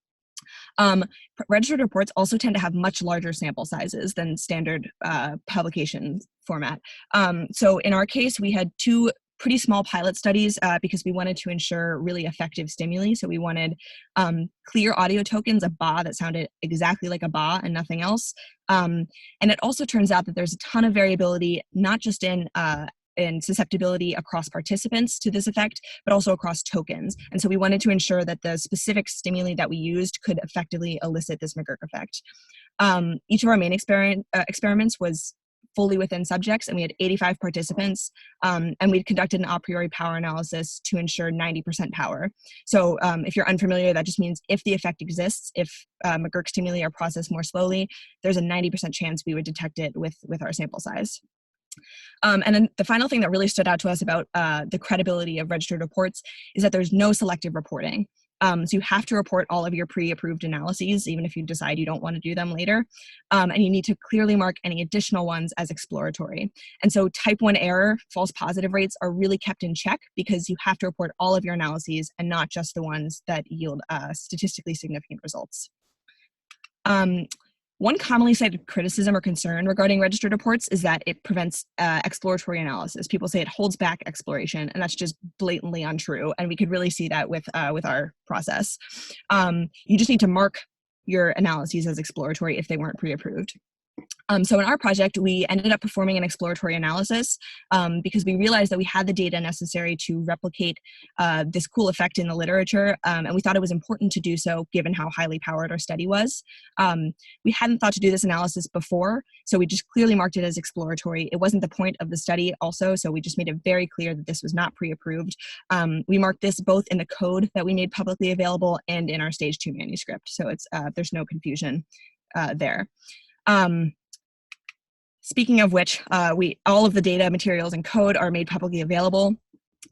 Registered reports also tend to have much larger sample sizes than standard publication format. So in our case, we had 2 pretty small pilot studies because we wanted to ensure really effective stimuli. So we wanted clear audio tokens, a ba that sounded exactly like a ba and nothing else. And it also turns out that there's a ton of variability, not just in susceptibility across participants to this effect, but also across tokens. And so we wanted to ensure that the specific stimuli that we used could effectively elicit this McGurk effect. Each of our main experiments was fully within subjects, and we had 85 participants, and we'd conducted an a priori power analysis to ensure 90% power. So if you're unfamiliar, that just means if the effect exists, if McGurk stimuli are processed more slowly, there's a 90% chance we would detect it with our sample size. And then the final thing that really stood out to us about the credibility of registered reports is that there's no selective reporting. So you have to report all of your pre-approved analyses, even if you decide you don't want to do them later. And you need to clearly mark any additional ones as exploratory. And so type 1 error, false positive rates are really kept in check because you have to report all of your analyses and not just the ones that yield statistically significant results. One commonly cited criticism or concern regarding registered reports is that it prevents exploratory analysis. People say it holds back exploration, and that's just blatantly untrue. And we could really see that with our process. You just need to mark your analyses as exploratory if they weren't pre-approved. So in our project, we ended up performing an exploratory analysis because we realized that we had the data necessary to replicate this cool effect in the literature, and we thought it was important to do so given how highly powered our study was. We hadn't thought to do this analysis before, so we just clearly marked it as exploratory. It wasn't the point of the study also, so we just made it very clear that this was not pre-approved. We marked this both in the code that we made publicly available and in our stage 2 manuscript, so it's there's no confusion there. Speaking of which, all of the data, materials, and code are made publicly available.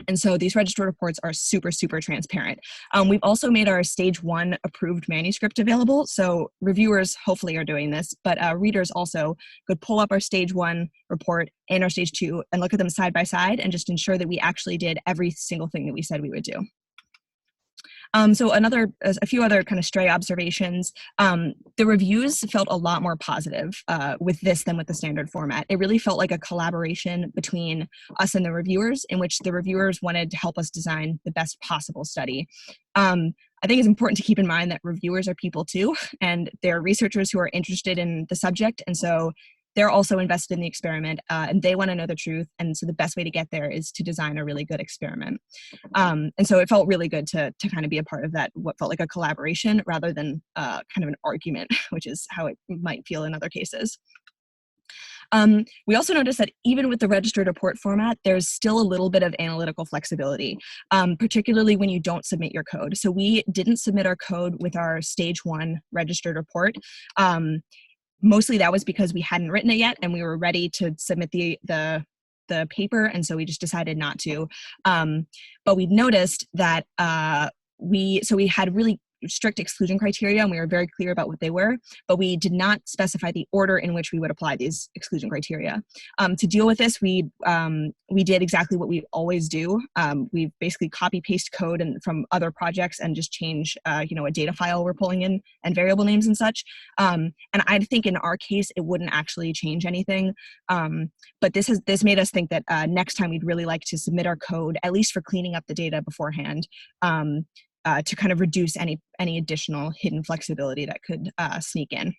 And so these registered reports are super, super transparent. We've also made our stage 1 approved manuscript available. So reviewers hopefully are doing this, but readers also could pull up our stage 1 report and our stage 2 and look at them side by side and just ensure that we actually did every single thing that we said we would do. So a few other kind of stray observations. The reviews felt a lot more positive with this than with the standard format. It really felt like a collaboration between us and the reviewers, in which the reviewers wanted to help us design the best possible study. I think it's important to keep in mind that reviewers are people too, and they're researchers who are interested in the subject, and so they're also invested in the experiment, and they want to know the truth. And so the best way to get there is to design a really good experiment. And so it felt really good to kind of be a part of that, what felt like a collaboration rather than kind of an argument, which is how it might feel in other cases. We also noticed that even with the registered report format, there's still a little bit of analytical flexibility, particularly when you don't submit your code. So we didn't submit our code with our stage 1 registered report. Mostly that was because we hadn't written it yet and we were ready to submit the paper, and so we just decided not to. But we noticed that we had really strict exclusion criteria, and we were very clear about what they were, but we did not specify the order in which we would apply these exclusion criteria. To deal with this, we did exactly what we always do. We basically copy paste code from other projects and just change a data file we're pulling in and variable names and such. And I think in our case it wouldn't actually change anything, but this made us think that next time we'd really like to submit our code, at least for cleaning up the data beforehand, to kind of reduce any additional hidden flexibility that could sneak in.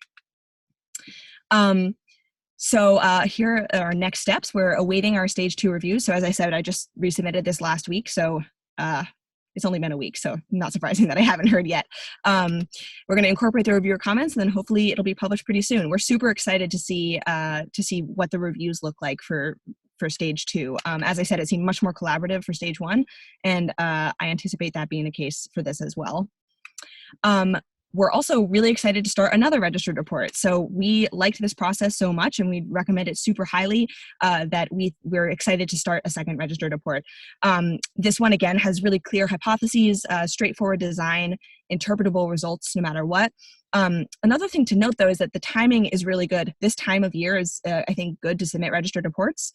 So here are our next steps. We're awaiting our stage 2 review. So as I said, I just resubmitted this last week. So it's only been a week, so not surprising that I haven't heard yet. We're going to incorporate the reviewer comments, and then hopefully it'll be published pretty soon. We're super excited to see what the reviews look like for stage 2. As I said, it seemed much more collaborative for stage 1, and I anticipate that being the case for this as well. We're also really excited to start another registered report. So we liked this process so much, and we recommend it super highly, that we're excited to start a second registered report. This one, again, has really clear hypotheses, straightforward design, interpretable results no matter what. Another thing to note, though, is that the timing is really good. This time of year is, I think, good to submit registered reports,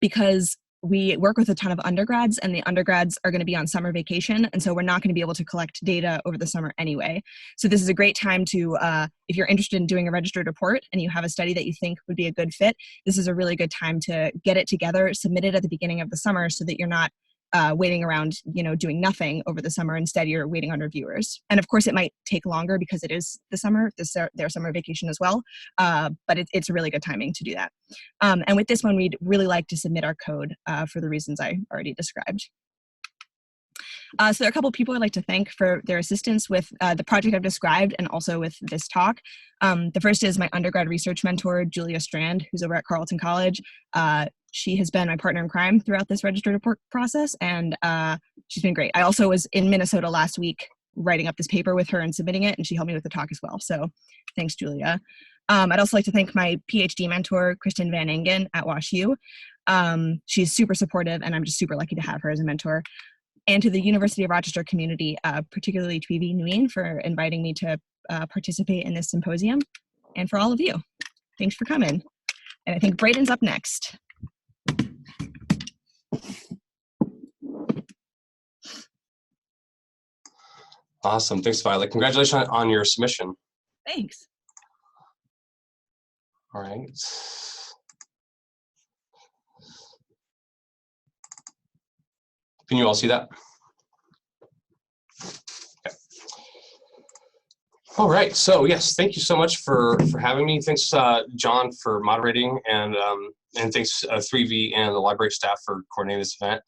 because we work with a ton of undergrads, and the undergrads are going to be on summer vacation, and so we're not going to be able to collect data over the summer anyway. So this is a great time to, if you're interested in doing a registered report and you have a study that you think would be a good fit, this is a really good time to get it together, submit it at the beginning of the summer so that you're not waiting around, doing nothing over the summer. Instead, you're waiting on reviewers. And of course, it might take longer because it is the summer, their summer vacation as well. But it's a really good timing to do that. And with this one, we'd really like to submit our code for the reasons I already described. So there are a couple of people I'd like to thank for their assistance with the project I've described and also with this talk. The first is my undergrad research mentor, Julia Strand, who's over at Carleton College. She has been my partner in crime throughout this registered report process, and she's been great. I also was in Minnesota last week writing up this paper with her and submitting it, and she helped me with the talk as well. So thanks, Julia. I'd also like to thank my PhD mentor, Kristen Van Engen at WashU. She's super supportive, and I'm just super lucky to have her as a mentor. And to the University of Rochester community, particularly Thuy-vy Nguyen, for inviting me to participate in this symposium, and for all of you. Thanks for coming. And I think Braden's up next. Awesome. Thanks, Violet. Congratulations on your submission. Thanks. All right. Can you all see that? Okay. All right. So yes, thank you so much for having me. Thanks, John, for moderating, and thanks Thuy-vy and the library staff for coordinating this event.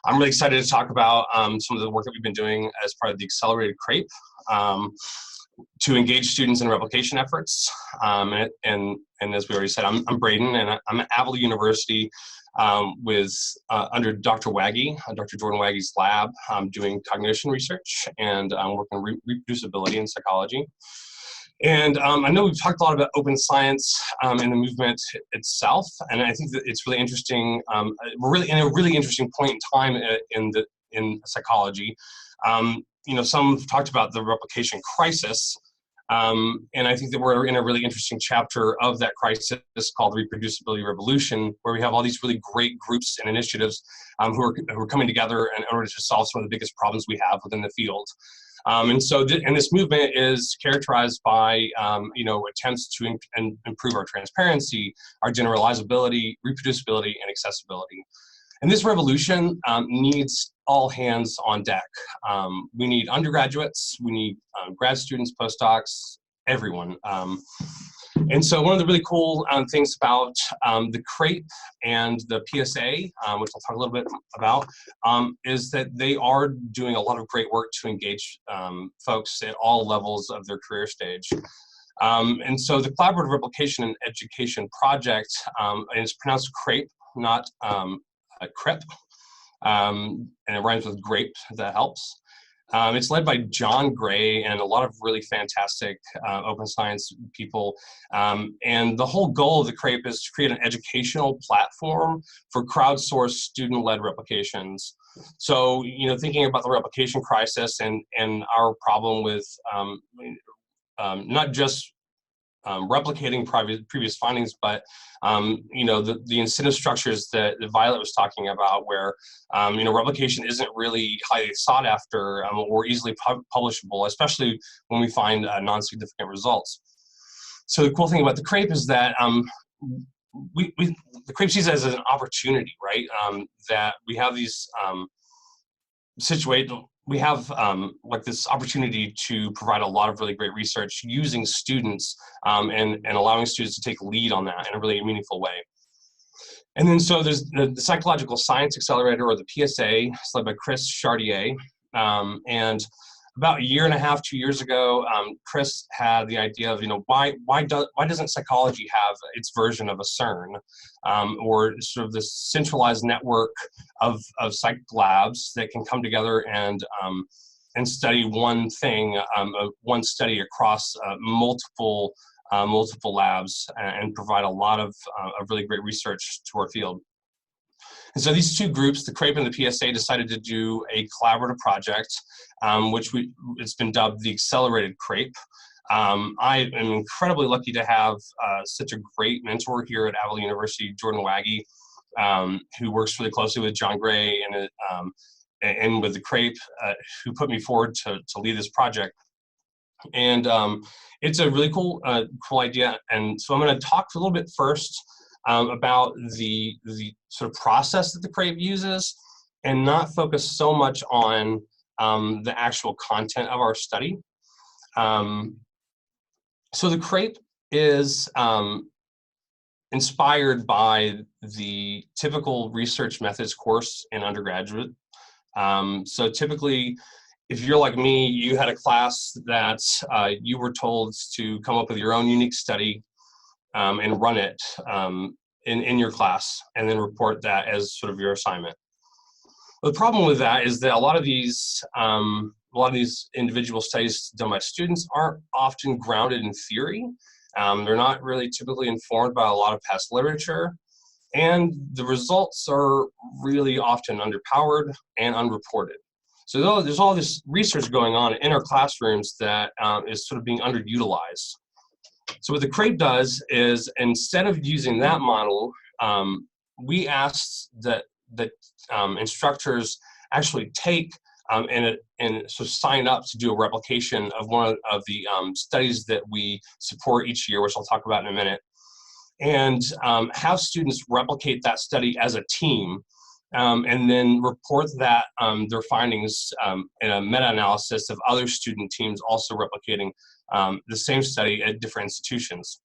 I'm really excited to talk about some of the work that we've been doing as part of the accelerated CREP to engage students in replication efforts. And as we already said, I'm Braden, and I'm at Avila University under Dr. Waggy, Dr. Jordan Waggy's lab, doing cognition research, and I'm working on reproducibility in psychology. And I know we've talked a lot about open science and the movement itself, and I think that it's really interesting. We're really in a really interesting point in time in psychology. Some have talked about the replication crisis, and I think that we're in a really interesting chapter of that crisis called the reproducibility revolution, where we have all these really great groups and initiatives who are coming together in order to solve some of the biggest problems we have within the field. And this movement is characterized by attempts to improve our transparency, our generalizability, reproducibility, and accessibility. And this revolution needs all hands on deck. We need undergraduates, we need grad students, postdocs, everyone. And so one of the really cool things about the CREP and the PSA, which I'll talk a little bit about, is that they are doing a lot of great work to engage folks at all levels of their career stage. And so the Collaborative Replication and Education Project is pronounced CREP, not CREP, and it rhymes with grape, if that helps. It's led by John Gray and a lot of really fantastic open science people. And the whole goal of the CREP is to create an educational platform for crowdsourced student-led replications. So, thinking about the replication crisis and our problem with not just replicating previous findings, but the incentive structures that Violet was talking about, where replication isn't really highly sought after or easily publishable, especially when we find non-significant results. So the cool thing about the CREP is that the CREP sees it as an opportunity, right? That we have these we have like this opportunity to provide a lot of really great research using students and allowing students to take lead on that in a really meaningful way. And then so there's the Psychological Science Accelerator, or the PSA. It's led by Chris Chartier. And about a year and a half, 2 years ago, Chris had the idea of, why doesn't psychology have its version of a CERN, or sort of this centralized network of psych labs that can come together and study one thing, one study across multiple labs, and provide a lot of really great research to our field. And so these two groups, the CREP and the PSA, decided to do a collaborative project, it's been dubbed the Accelerated CREP. I am incredibly lucky to have such a great mentor here at Avila University, Jordan Waggy, who works really closely with John Gray and with the CREP, who put me forward to lead this project. And it's a really cool idea. And so I'm going to talk a little bit first about the sort of process that the CREP uses, and not focus so much on the actual content of our study. So the CREP is inspired by the typical research methods course in undergraduate. So typically, if you're like me, you had a class that you were told to come up with your own unique study and run it in your class, and then report that as sort of your assignment. The problem with that is that a lot of these individual studies done by students aren't often grounded in theory. They're not really typically informed by a lot of past literature, and the results are really often underpowered and unreported. So there's all this research going on in our classrooms that is sort of being underutilized. So what the CREP does is, instead of using that model, we asked that instructors actually take and sort of sign up to do a replication of one of the studies that we support each year, which I'll talk about in a minute, and have students replicate that study as a team, and then report that their findings in a meta-analysis of other student teams also replicating the same study at different institutions.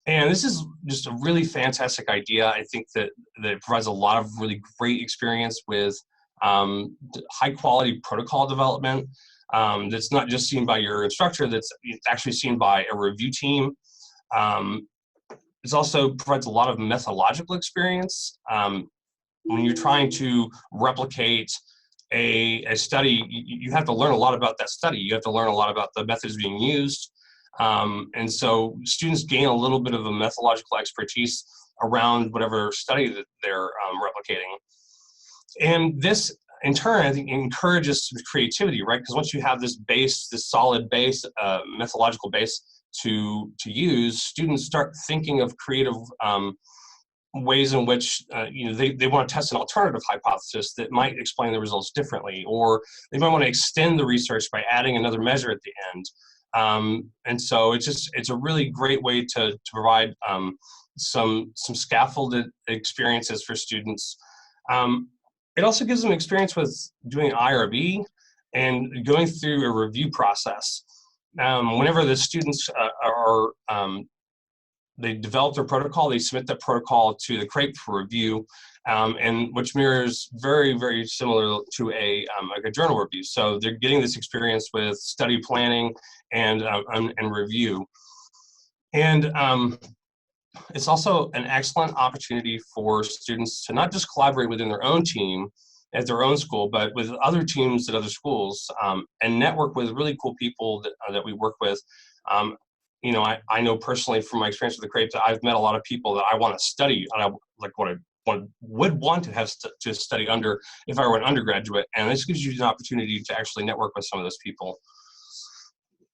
And this is just a really fantastic idea. I think that it provides a lot of really great experience with high quality protocol development that's not just seen by your instructor, it's actually seen by a review team. It also provides a lot of methodological experience. When you're trying to replicate a study, you have to learn a lot about that study. You have to learn a lot about the methods being used. And so students gain a little bit of a methodological expertise around whatever study that they're replicating. And this, in turn, I think encourages creativity, right? Because once you have this base, this solid base, methodological base to use, students start thinking of creative ways in which they want to test an alternative hypothesis that might explain the results differently, or they might want to extend the research by adding another measure at the end. And so it's a really great way to provide some scaffolded experiences for students. It also gives them experience with doing IRB and going through a review process. Whenever the students they develop their protocol, they submit that protocol to the CREP for review, and which mirrors very, very similar to a journal review. So they're getting this experience with study planning and review. And it's also an excellent opportunity for students to not just collaborate within their own team at their own school, but with other teams at other schools, and network with really cool people that we work with. You know, I know personally from my experience with the CREP that I've met a lot of people that I want to study, and I like what I would want to have to study under if I were an undergraduate, and this gives you an opportunity to actually network with some of those people.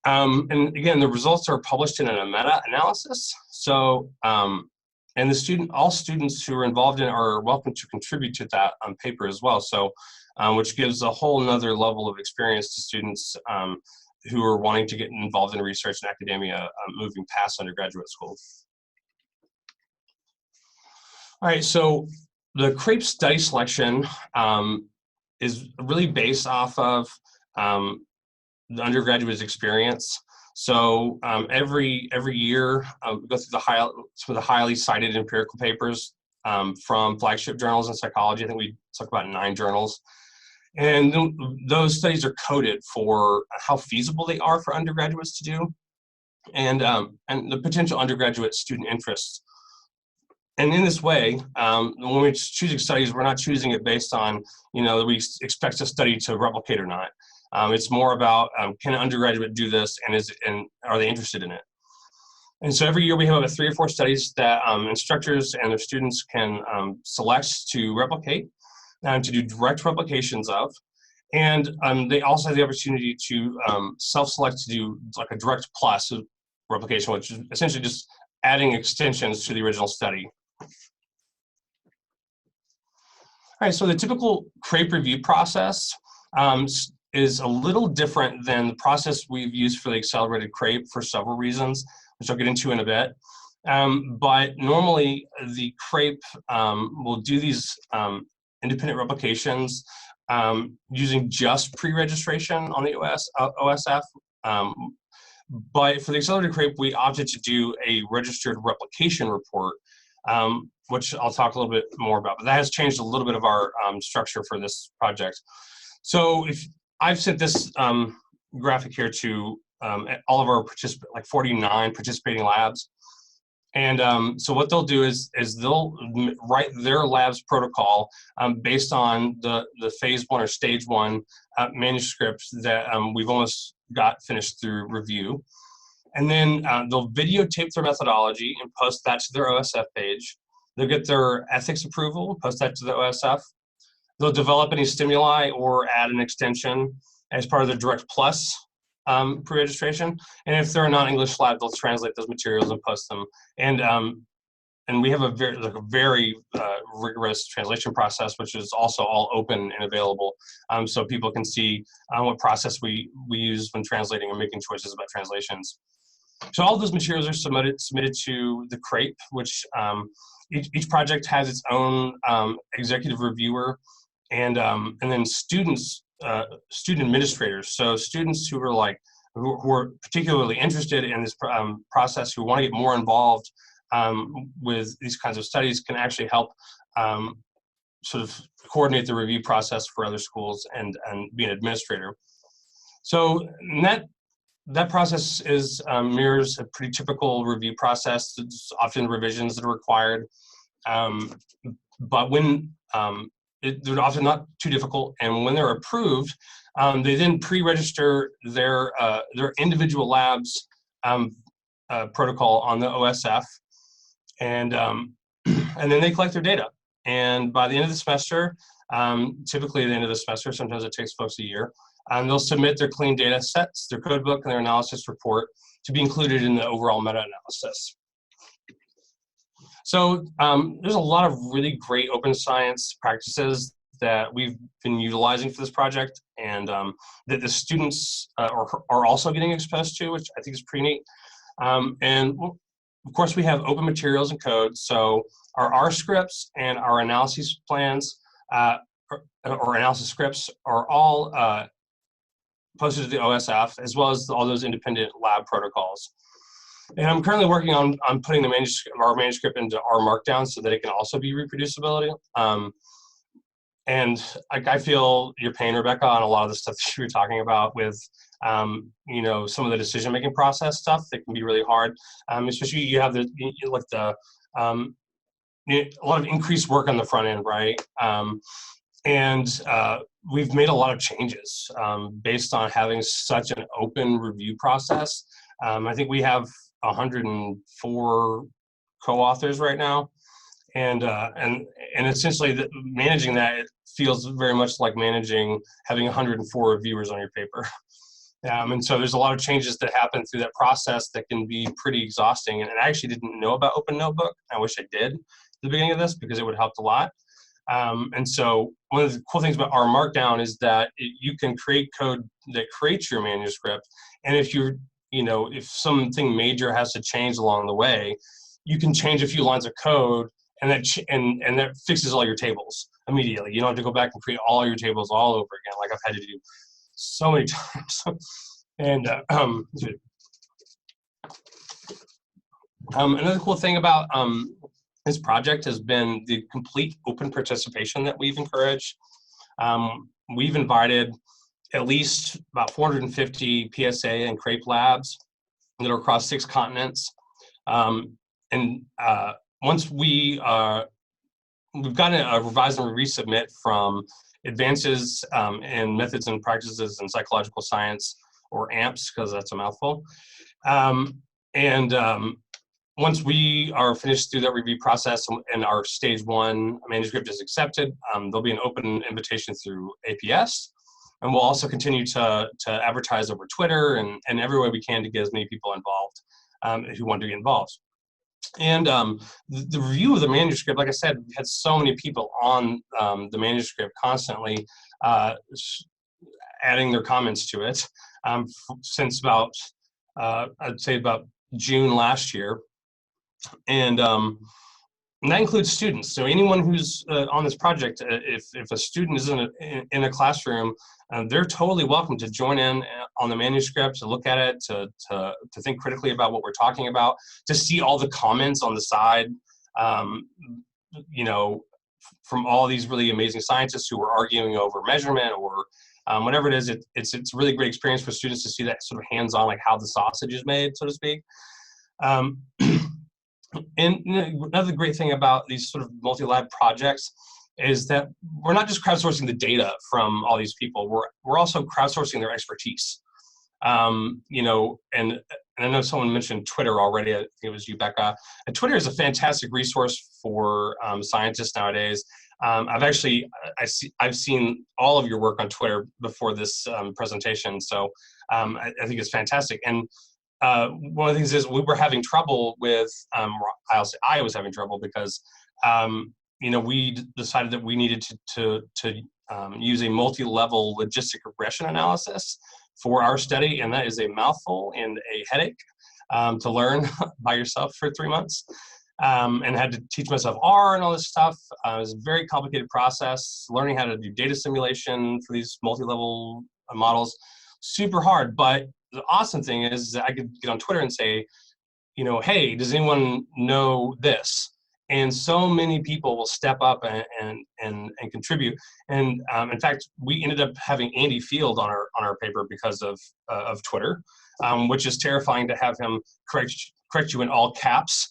And again, the results are published in a meta-analysis. So, and all students who are involved in it are welcome to contribute to that paper as well. So, which gives a whole nother level of experience to students who are wanting to get involved in research and academia, moving past undergraduate school. All right, so the CREP study selection is really based off of the undergraduate's experience. So every year, we go through some of the highly cited empirical papers from flagship journals in psychology. I think we talk about 9 journals. And those studies are coded for how feasible they are for undergraduates to do, and the potential undergraduate student interests. And in this way, when we're choosing studies, we're not choosing it based on, you know, we expect a study to replicate or not. It's more about, can an undergraduate do this, and are they interested in it? And so every year we have about 3 or 4 studies that instructors and their students can select to replicate, to do direct replications of. And they also have the opportunity to self-select to do like a direct plus replication, which is essentially just adding extensions to the original study. All right, so the typical CREP review process is a little different than the process we've used for the accelerated CREP for several reasons, which I'll get into in a bit. But normally the CREP will do these independent replications using just pre-registration on the OSF. But for the accelerated CREP, we opted to do a registered replication report, which I'll talk a little bit more about. But that has changed a little bit of our structure for this project. So if I've sent this graphic here to all of our like 49 participating labs. And so what they'll do is they'll write their lab's protocol based on the phase 1 or stage 1 manuscripts that we've almost got finished through review. And then they'll videotape their methodology and post that to their OSF page. They'll get their ethics approval, post that to the OSF. They'll develop any stimuli or add an extension as part of the Direct Plus pre-registration. And if they're a non-English lab, they'll translate those materials and post them. And we have a very rigorous translation process, which is also all open and available, so people can see what process we use when translating and making choices about translations. So all of those materials are submitted to the CREP, which each project has its own executive reviewer, and then student administrators. So students who are particularly interested in this process, who want to get more involved with these kinds of studies, can actually help sort of coordinate the review process for other schools and be an administrator. So that process mirrors a pretty typical review process. There's often revisions that are required, but when they're often not too difficult, and when they're approved, they then pre-register their individual labs protocol on the OSF, and then they collect their data. And by the end of the semester, typically at the end of the semester, sometimes it takes folks a year, they'll submit their clean data sets, their code book, and their analysis report to be included in the overall meta-analysis. So there's a lot of really great open science practices that we've been utilizing for this project, and that the students are also getting exposed to, which I think is pretty neat. And of course, we have open materials and code. So our R scripts and our analysis plans or analysis scripts are all posted to the OSF, as well as all those independent lab protocols. And I'm currently working on putting our manuscript into R Markdown so that it can also be reproducibility. And I feel your pain, Rebecca, on a lot of the stuff that you were talking about with you know, some of the decision-making process stuff that can be really hard. Especially you have a lot of increased work on the front end, right? We've made a lot of changes based on having such an open review process. I think we have 104 co-authors right now, and essentially managing that, it feels very much like having 104 reviewers on your paper. And so there's a lot of changes that happen through that process that can be pretty exhausting. And I actually didn't know about Open Notebook. I wish I did at the beginning of this, because it would have helped a lot. And so one of the cool things about R Markdown is that you can create code that creates your manuscript. And if something major has to change along the way, you can change a few lines of code, and that fixes all your tables immediately. You don't have to go back and create all your tables all over again, like I've had to do so many times. And another cool thing about this project has been the complete open participation that we've encouraged. We've invited at least about 450 PSA and CREP labs that are across 6 continents. Once we've gotten a revise and resubmit from Advances in Methods and Practices in Psychological Science, or AMPS, because that's a mouthful. Once we are finished through that review process and our stage 1 manuscript is accepted, there'll be an open invitation through APS. And we'll also continue to advertise over Twitter and every way we can to get as many people involved who want to get involved. And the review of the manuscript, like I said, we had so many people on the manuscript constantly adding their comments to it since about, I'd say about June last year. And that includes students. So anyone who's on this project, if a student is in a classroom, they're totally welcome to join in on the manuscript, to look at it, to think critically about what we're talking about, to see all the comments on the side, from all these really amazing scientists who are arguing over measurement or whatever it is. It's a really great experience for students to see that sort of hands-on, like how the sausage is made, so to speak. And another great thing about these sort of multi-lab projects is that we're not just crowdsourcing the data from all these people, we're also crowdsourcing their expertise. And I know someone mentioned Twitter already. I think it was you, Becca. And Twitter is a fantastic resource for scientists nowadays. I've seen all of your work on Twitter before this presentation, so I think it's fantastic. And one of the things is we were having trouble with, I was having trouble because, we decided that we needed to use a multi-level logistic regression analysis for our study, and that is a mouthful and a headache to learn by yourself for 3 months, and had to teach myself R and all this stuff. It was a very complicated process, learning how to do data simulation for these multi-level models, super hard. But the awesome thing is that I could get on Twitter and say, hey, does anyone know this? And so many people will step up and contribute. And in fact, we ended up having Andy Field on our paper because of Twitter, which is terrifying to have him correct you in all caps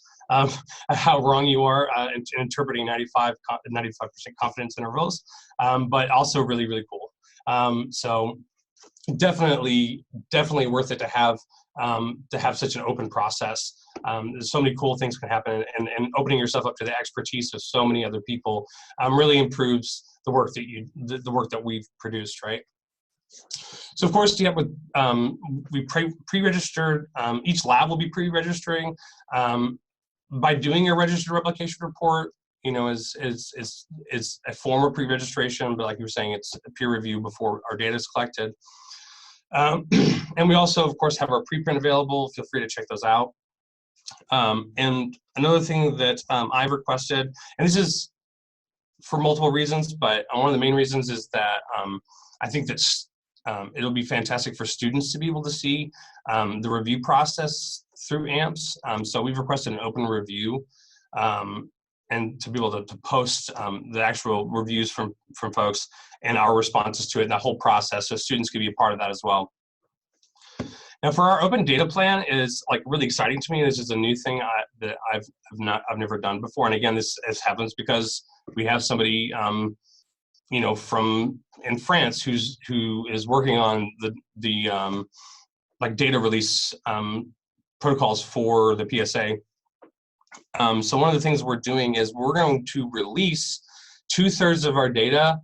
how wrong you are in interpreting 95% confidence intervals, but also really, really cool. So definitely worth it to have such an open process. There's so many cool things can happen, and opening yourself up to the expertise of so many other people really improves the work that we've produced, right? So of course, we pre-registered. Each lab will be pre-registering. By doing a registered replication report, is a form of pre-registration, but like you were saying, it's a peer review before our data is collected. And we also, of course, have our preprint available. Feel free to check those out. And another thing that I've requested, and this is for multiple reasons, but one of the main reasons is that I think that it'll be fantastic for students to be able to see the review process through AMPS. So we've requested an open review and to be able to post the actual reviews from folks and our responses to it, and that whole process, so students can be a part of that as well. Now, for our open data plan is like really exciting to me. This is a new thing that I've never done before. And again, this happens because we have somebody, you know, in France who is working on the like data release protocols for the PSA. So one of the things we're doing is we're going to release 2/3 of our data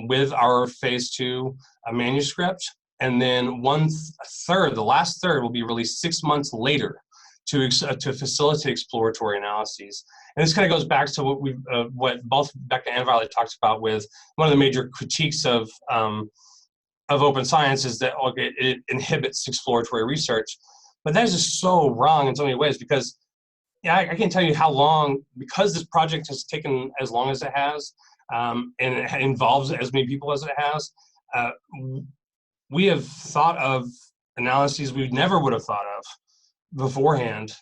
with our phase 2 manuscript. And then 1/3, the last third, will be released 6 months later to facilitate exploratory analyses. And this kind of goes back to what both Becca and Violet talked about with one of the major critiques of open science is that it inhibits exploratory research. But that is just so wrong in so many ways, because I can't tell you how long, because this project has taken as long as it has, and it involves as many people as it has. We have thought of analyses we never would have thought of beforehand,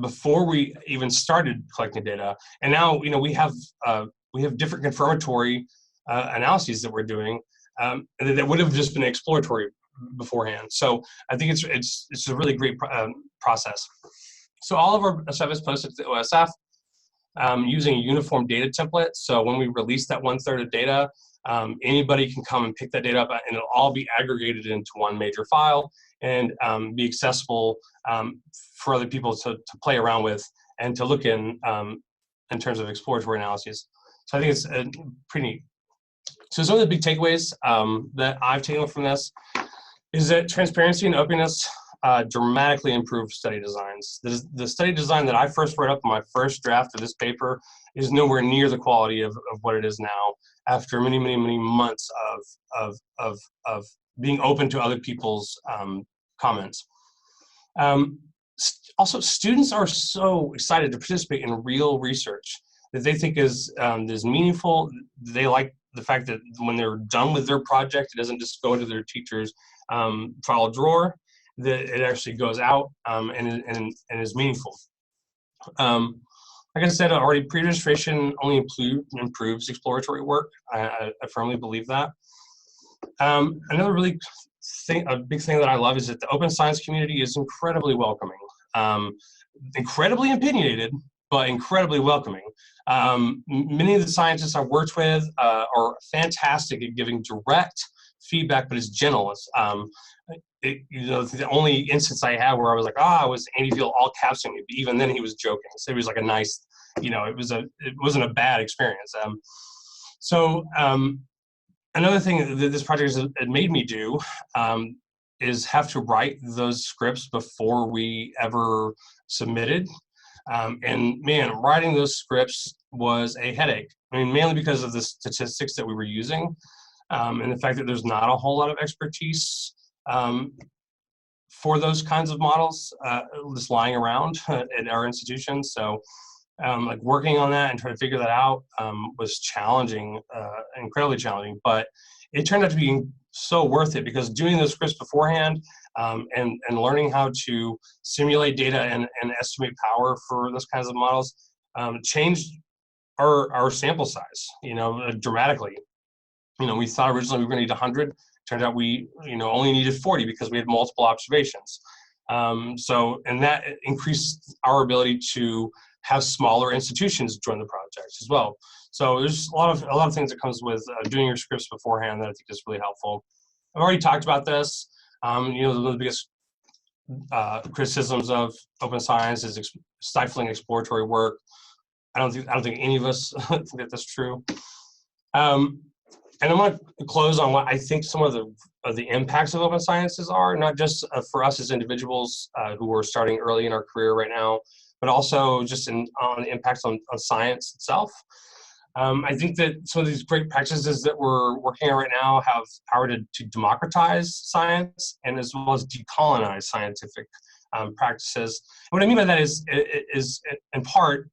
before we even started collecting data. And now, you know, we have different confirmatory analyses that we're doing that would have just been exploratory beforehand. So I think it's a really great process. So all of our stuff is posted to the OSF using a uniform data template. So when we release that 1/3 of data, anybody can come and pick that data up, and it'll all be aggregated into one major file and be accessible for other people to play around with and to look in terms of exploratory analyses. So I think it's pretty neat. So some of the big takeaways that I've taken from this is that transparency and openness dramatically improve study designs. The study design that I first wrote up in my first draft of this paper is nowhere near the quality of what it is now, after many months of being open to other people's comments. Also, students are so excited to participate in real research that they think is meaningful. They like the fact that when they're done with their project, it doesn't just go into their teacher's file drawer, that it actually goes out and is meaningful. Like I said already, pre-registration only improves exploratory work. I firmly believe that. Another really a big thing that I love is that the open science community is incredibly welcoming, incredibly opinionated, but incredibly welcoming. Many of the scientists I've worked with are fantastic at giving direct feedback, but it's gentle. You know, the only instance I had where I was like, was Andy Field all capsing me, but even then he was joking. So it was like a nice, you know, it wasn't a bad experience. Another thing that this project has made me do is have to write those scripts before we ever submitted. And man, writing those scripts was a headache. I mean, mainly because of the statistics that we were using, and the fact that there's not a whole lot of expertise for those kinds of models just lying around at our institution. So like working on that and trying to figure that out was challenging, incredibly challenging, but it turned out to be so worth it, because doing those scripts beforehand and learning how to simulate data and estimate power for those kinds of models changed our sample size, you know, dramatically. You know, we thought originally we were going to need 100. Turned out we, you know, only needed 40 because we had multiple observations. And that increased our ability to have smaller institutions join the project as well. So there's a lot of things that comes with doing your scripts beforehand that I think is really helpful. I've already talked about this. You know, one of the biggest criticisms of open science is stifling exploratory work. I don't think any of us think that that's true. And I want to close on what I think some of the impacts of open sciences are, not just for us as individuals who are starting early in our career right now, but also just on the impacts on science itself. I think that some of these great practices that we're working on right now have power to democratize science and as well as decolonize scientific practices. And what I mean by that is in part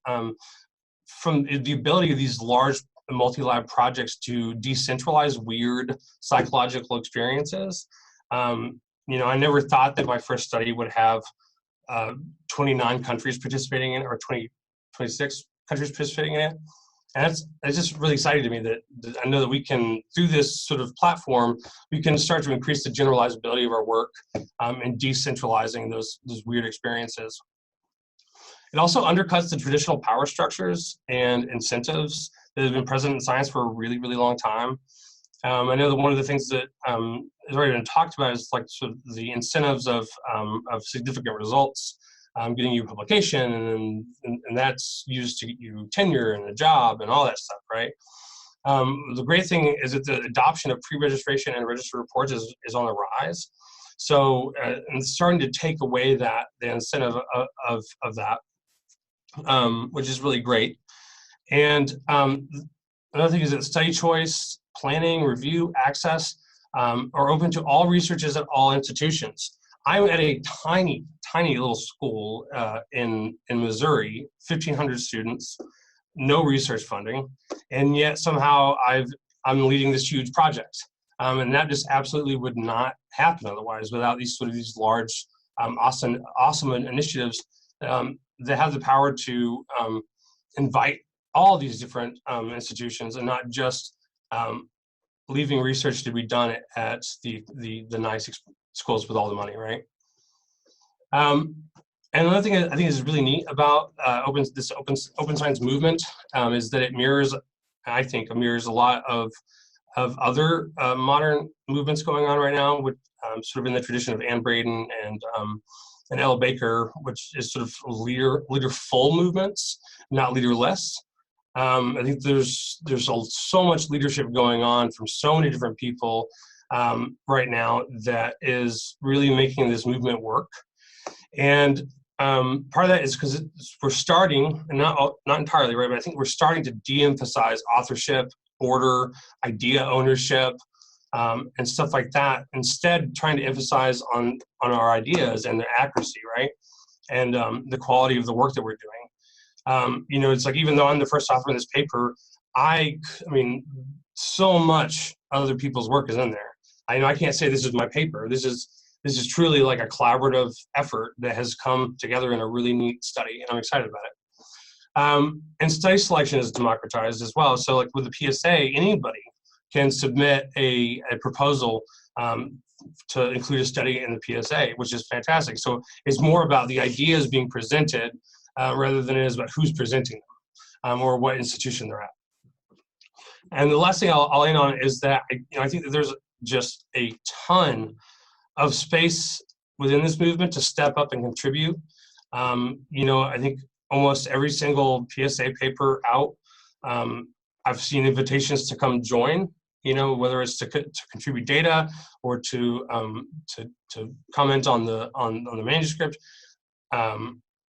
from the ability of these large multi-lab projects to decentralize weird psychological experiences. You know, I never thought that my first study would have 29 countries participating in it, or 26 countries participating in it. And it's just really exciting to me that I know that we can, through this sort of platform, we can start to increase the generalizability of our work and decentralizing those weird experiences. It also undercuts the traditional power structures and incentives that have been present in science for a really, really long time. I know that one of the things that has already been talked about is like sort of the incentives of significant results, getting you publication, and that's used to get you tenure and a job and all that stuff, right? The great thing is that the adoption of pre-registration and registered reports is on the rise. So it's starting to take away the incentive of that, which is really great. And another thing is that study choice, planning, review, access are open to all researchers at all institutions. I'm at a tiny little school in Missouri, 1,500 students, no research funding, and yet somehow I'm leading this huge project. And that just absolutely would not happen otherwise without these large, awesome initiatives that have the power to invite all these different institutions and not just leaving research to be done at the nice schools with all the money, right? And another thing I think is really neat about this open science movement is that it mirrors, I think, mirrors a lot of other modern movements going on right now, with sort of in the tradition of Anne Braden and Ella Baker, which is sort of leaderful movements, not leaderless. I think there's so much leadership going on from so many different people right now that is really making this movement work. And part of that is because we're starting, and not entirely, right, but I think we're starting to de-emphasize authorship, order, idea ownership, and stuff like that, instead trying to emphasize on our ideas and their accuracy, right, and the quality of the work that we're doing. You know, it's like, even though I'm the first author in this paper, I mean, so much other people's work is in there. I can't say this is my paper. This is truly like a collaborative effort that has come together in a really neat study, and I'm excited about it. And study selection is democratized as well. So like with the PSA, anybody can submit a proposal to include a study in the PSA, which is fantastic. So it's more about the ideas being presented rather than it is about who's presenting them or what institution they're at. And the last thing I'll end on is that I think that there's just a ton of space within this movement to step up and contribute. You know, I think almost every single PSA paper out, I've seen invitations to come join, you know, whether it's to contribute data or to comment on the manuscript.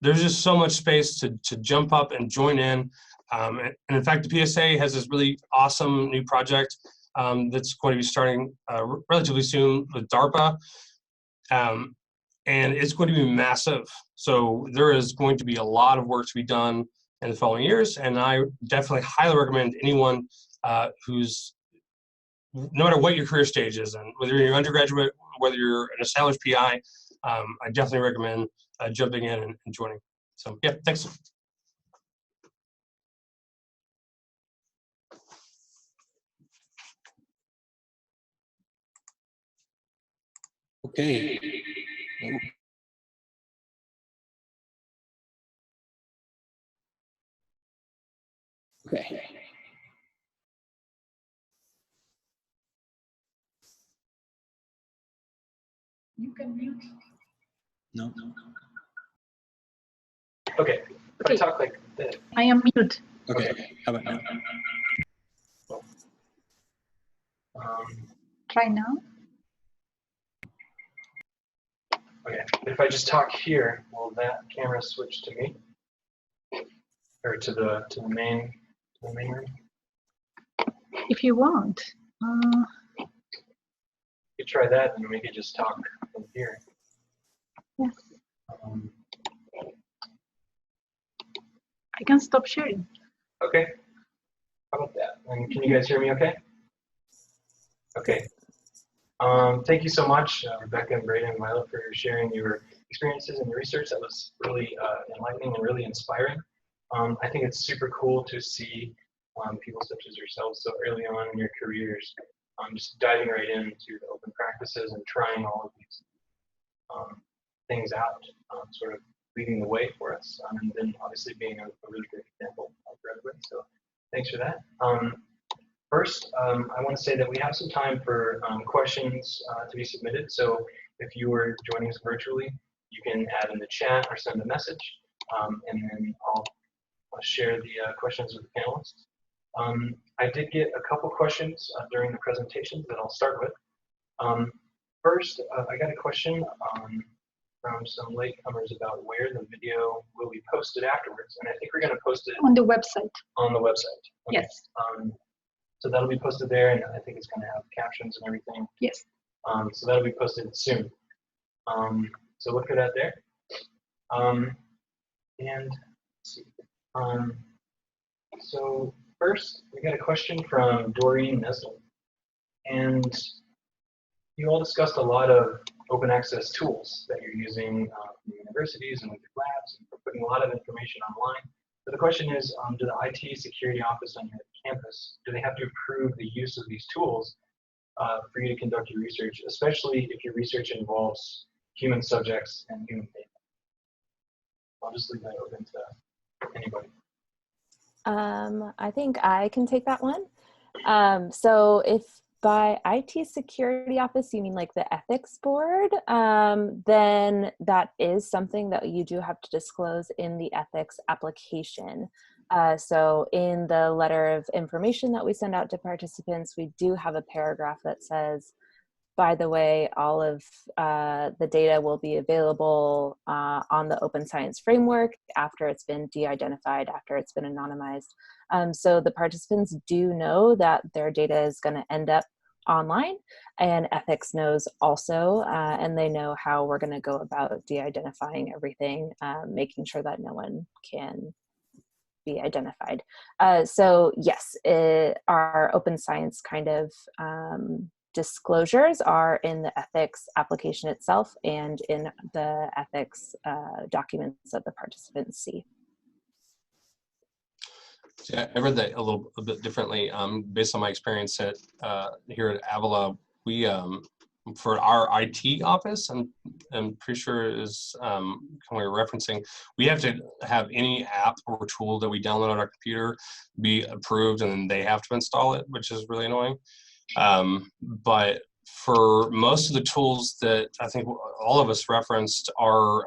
There's just so much space to jump up and join in. And in fact, the PSA has this really awesome new project that's going to be starting relatively soon with DARPA. And it's going to be massive. So there is going to be a lot of work to be done in the following years. And I definitely highly recommend anyone who's, no matter what your career stage is, and whether you're an undergraduate, whether you're an established PI, I definitely recommend jumping in and joining. So yeah, thanks. Okay. Okay. You can mute. No. Okay. If I talk like this. I am mute. Okay. How about now? Try now. Okay. If I just talk here, will that camera switch to me, or to the main room? If you want. You could try that, and we could just talk from here. Yes. I can stop sharing. Okay. How about that? And can you guys hear me okay? Okay. Thank you so much, Rebecca and Braden and Milo, for sharing your experiences and your research. That was really enlightening and really inspiring. I think it's super cool to see people such as yourselves so early on in your careers, just diving right into the open practices and trying all of these things out, sort of leading the way for us, and then obviously being a really great example for everybody. So thanks for that. First, I want to say that we have some time for questions to be submitted. So if you are joining us virtually, you can add in the chat or send a message, and then I'll share the questions with the panelists. I did get a couple questions during the presentation that I'll start with. First, I got a question from some latecomers about where the video will be posted afterwards, and I think we're going to post it On the website. on the website. Okay. Yes. So that'll be posted there, and I think it's going to have captions and everything. Yes. So that'll be posted soon. So look for that there. And let's see. So first, we got a question from Doreen Nestle, and you all discussed a lot of open access tools that you're using in universities and with your labs, and putting a lot of information online. So the question is, do the IT security office on your campus, do they have to approve the use of these tools for you to conduct your research, especially if your research involves human subjects and human data? I'll just leave that open to anybody. I think I can take that one. So if by IT security office, you mean like the ethics board, then that is something that you do have to disclose in the ethics application. So in the letter of information that we send out to participants, we do have a paragraph that says, by the way, all of the data will be available on the Open Science Framework after it's been de-identified, after it's been anonymized. So the participants do know that their data is going to end up online, and ethics knows also, and they know how we're going to go about de-identifying everything, making sure that no one can be identified. So yes, our open science kind of disclosures are in the ethics application itself and in the ethics documents that the participants see. Yeah, I read that a bit differently. Based on my experience at here at Avila, we for our IT office, I'm pretty sure is we were referencing, we have to have any app or tool that we download on our computer be approved, and then they have to install it, which is really annoying. But for most of the tools that I think all of us referenced are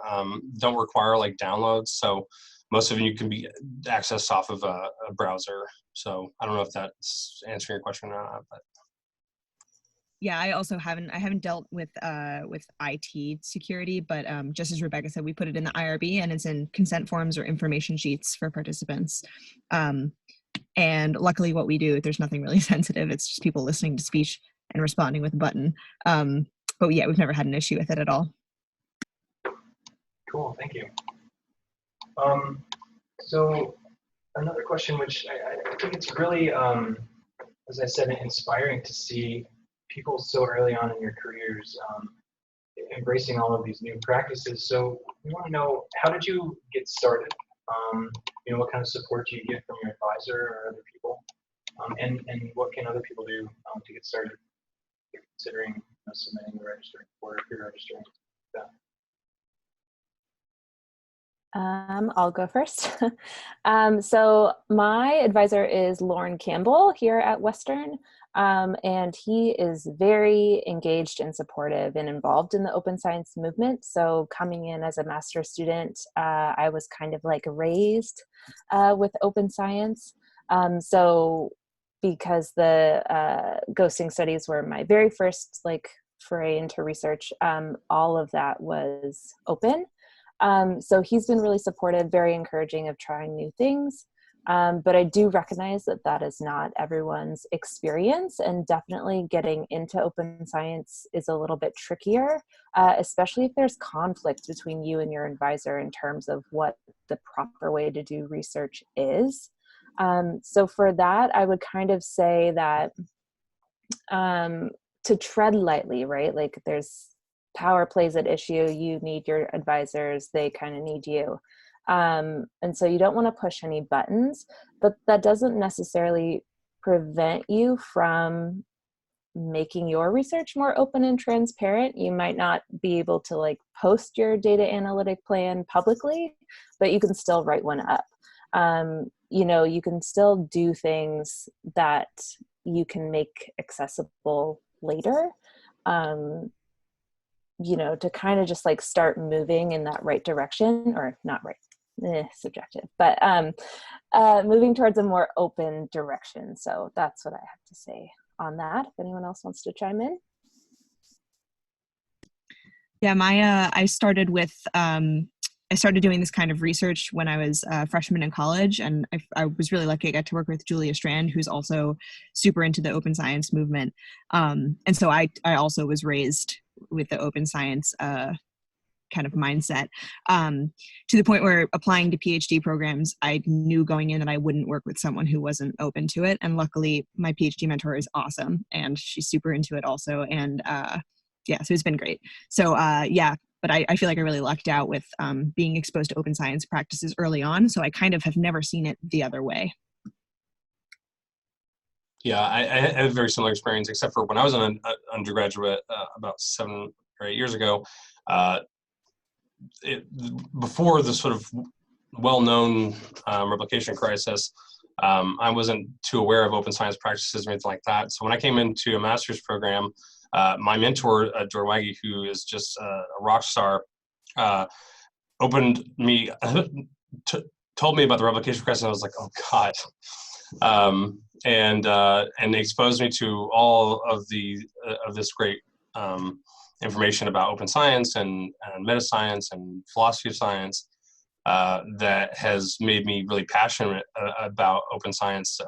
don't require like downloads, so most of you can be accessed off of a browser. So I don't know if that's answering your question or not, but. Yeah, I also haven't dealt with IT security, but just as Rebecca said, we put it in the IRB and it's in consent forms or information sheets for participants. And luckily what we do, there's nothing really sensitive. It's just people listening to speech and responding with a button. But yeah, we've never had an issue with it at all. Cool, thank you. So another question, which I think it's really, as I said, inspiring to see people so early on in your careers embracing all of these new practices. So we want to know, how did you get started? You know, what kind of support do you get from your advisor or other people? And what can other people do to get started, considering submitting the registering or pre-registering? I'll go first. So my advisor is Lauren Campbell here at Western, and he is very engaged and supportive and involved in the open science movement. So coming in as a master's student, I was kind of like raised with open science. So because the ghosting studies were my very first like foray into research, all of that was open. So he's been really supportive, very encouraging of trying new things. But I do recognize that that is not everyone's experience, and definitely getting into open science is a little bit trickier, especially if there's conflict between you and your advisor in terms of what the proper way to do research is. So for that, I would kind of say that to tread lightly, right? Like there's power plays at issue, you need your advisors, they kind of need you. And so you don't want to push any buttons, but that doesn't necessarily prevent you from making your research more open and transparent. You might not be able to like post your data analytic plan publicly, but you can still write one up. You know, you can still do things that you can make accessible later, you know, to kind of just like start moving in that right direction, or not right, subjective, but moving towards a more open direction. So that's what I have to say on that. If anyone else wants to chime in. Yeah, I started with I started doing this kind of research when I was a freshman in college, and I was really lucky. I got to work with Julia Strand, who's also super into the open science movement. And so I also was raised with the open science kind of mindset, to the point where applying to PhD programs, I knew going in that I wouldn't work with someone who wasn't open to it. And luckily, my PhD mentor is awesome, and she's super into it also. And yeah, so it's been great. So yeah, but I feel like I really lucked out with being exposed to open science practices early on. So I kind of have never seen it the other way. Yeah, I had a very similar experience, except for when I was an undergraduate about 7 or 8 years ago. Before the sort of well-known replication crisis, I wasn't too aware of open science practices or anything like that. So when I came into a master's program, my mentor, Thuy-vy, who is just a rock star, opened me, told me about the replication crisis. And I was like, oh God. And exposed me to all of this great information about open science and meta science and philosophy of science that has made me really passionate about open science.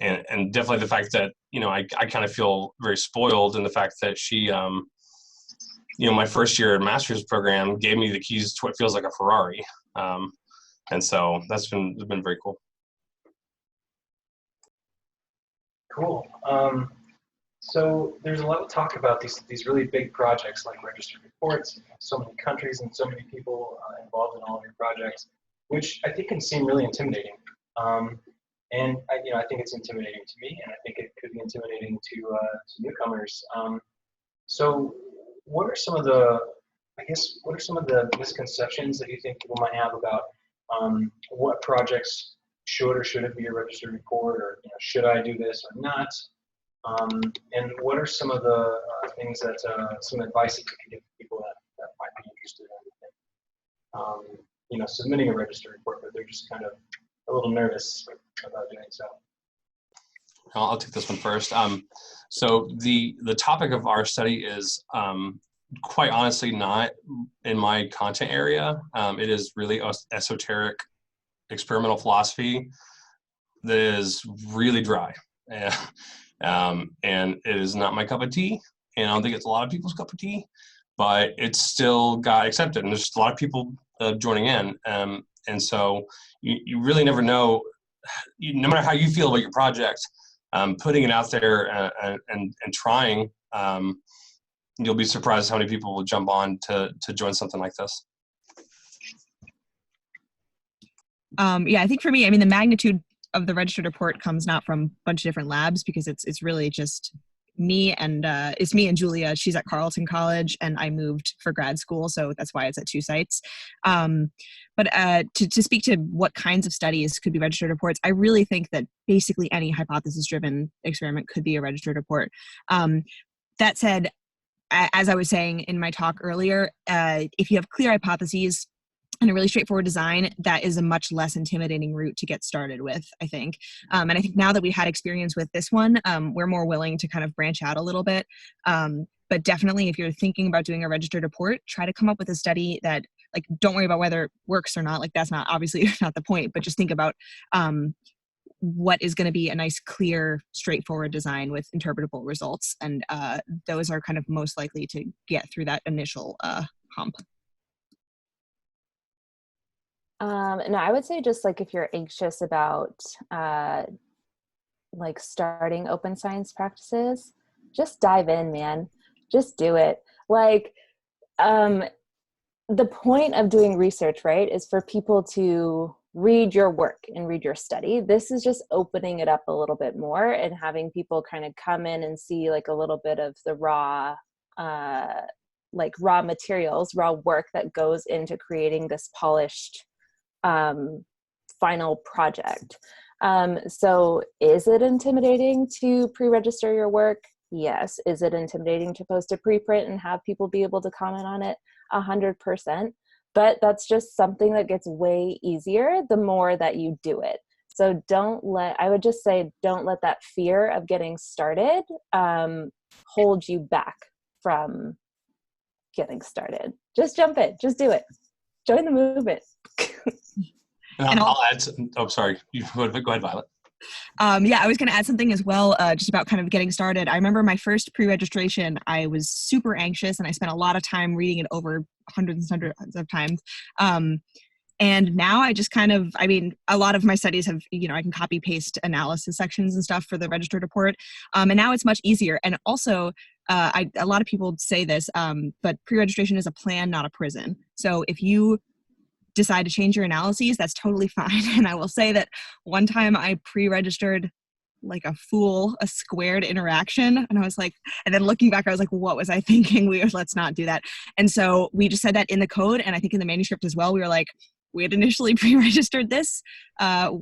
And definitely the fact that, you know, I kind of feel very spoiled in the fact that she, you know, my first year master's program gave me the keys to what feels like a Ferrari. And so that's been very cool. Cool. So there's a lot of talk about these really big projects like registered reports, so many countries and so many people involved in all of your projects, which I think can seem really intimidating. And I think it's intimidating to me, and I think it could be intimidating to newcomers. So what are some of the misconceptions that you think people might have about what projects should or shouldn't be a registered report, or should I do this or not? And what are some of the things that some advice that you can give to people that might be interested in submitting a registered report, but they're just kind of a little nervous about doing so? I'll take this one first. So the topic of our study is quite honestly not in my content area. It is really esoteric experimental philosophy that is really dry. And it is not my cup of tea, and I don't think it's a lot of people's cup of tea, but it still got accepted, and there's just a lot of people joining in. And so you really never know, no matter how you feel about your project, putting it out there and trying, you'll be surprised how many people will jump on to join something like this. Yeah, I think for me, I mean, the magnitude of the registered report comes not from a bunch of different labs, because it's really just me and it's me and Julia. She's at Carleton College, and I moved for grad school, so that's why it's at 2 sites. But to speak to what kinds of studies could be registered reports, I really think that basically any hypothesis-driven experiment could be a registered report. That said, as I was saying in my talk earlier, if you have clear hypotheses and a really straightforward design, that is a much less intimidating route to get started with, I think. And I think now that we had experience with this one, we're more willing to kind of branch out a little bit. But definitely, if you're thinking about doing a registered report, try to come up with a study that, like, don't worry about whether it works or not. Like, that's not obviously not the point, but just think about what is going to be a nice, clear, straightforward design with interpretable results. And those are kind of most likely to get through that initial hump. No, I would say just like if you're anxious about like starting open science practices, just dive in, man. Just do it. Like the point of doing research, right, is for people to read your work and read your study. This is just opening it up a little bit more and having people kind of come in and see like a little bit of the raw materials, raw work that goes into creating this polished final project. So is it intimidating to pre-register your work? Yes. Is it intimidating to post a preprint and have people be able to comment on it? 100%. But that's just something that gets way easier the more that you do it. So I would just say, don't let that fear of getting started hold you back from getting started. Just jump in, just do it. Join the movement. And I'll add sorry. Go ahead, Violet. Yeah, I was going to add something as well, just about kind of getting started. I remember my first pre-registration, I was super anxious and I spent a lot of time reading it over hundreds and hundreds of times. And now I just kind of, a lot of my studies have, I can copy paste analysis sections and stuff for the registered report. And now it's much easier. And also, a lot of people say this, but pre-registration is a plan, not a prison. So if you decide to change your analyses, that's totally fine. And I will say that one time I pre-registered like a fool, a squared interaction. And I was like, and then looking back, I was like, what was I thinking? Let's not do that. And so we just said that in the code. And I think in the manuscript as well, we were like, we had initially pre-registered this.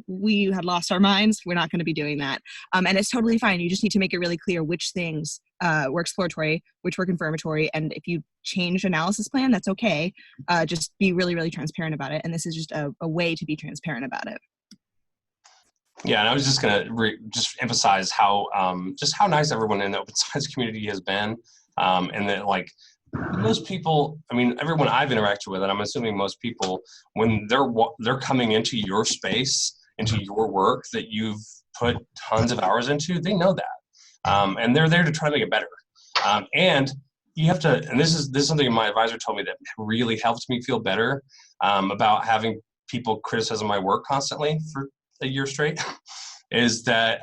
We had lost our minds. We're not going to be doing that. And it's totally fine. You just need to make it really clear which things were exploratory, which were confirmatory. And if you change analysis plan, that's okay. Just be really, really transparent about it. And this is just a way to be transparent about it. Yeah, and I was just going to just emphasize how nice everyone in the open science community has been. And that like, most people, everyone I've interacted with, and I'm assuming most people, when they're coming into your space, into your work that you've put tons of hours into, they know that, and they're there to try to make it better. And you have to, and this is something my advisor told me that really helped me feel better about having people criticize my work constantly for a year straight, is that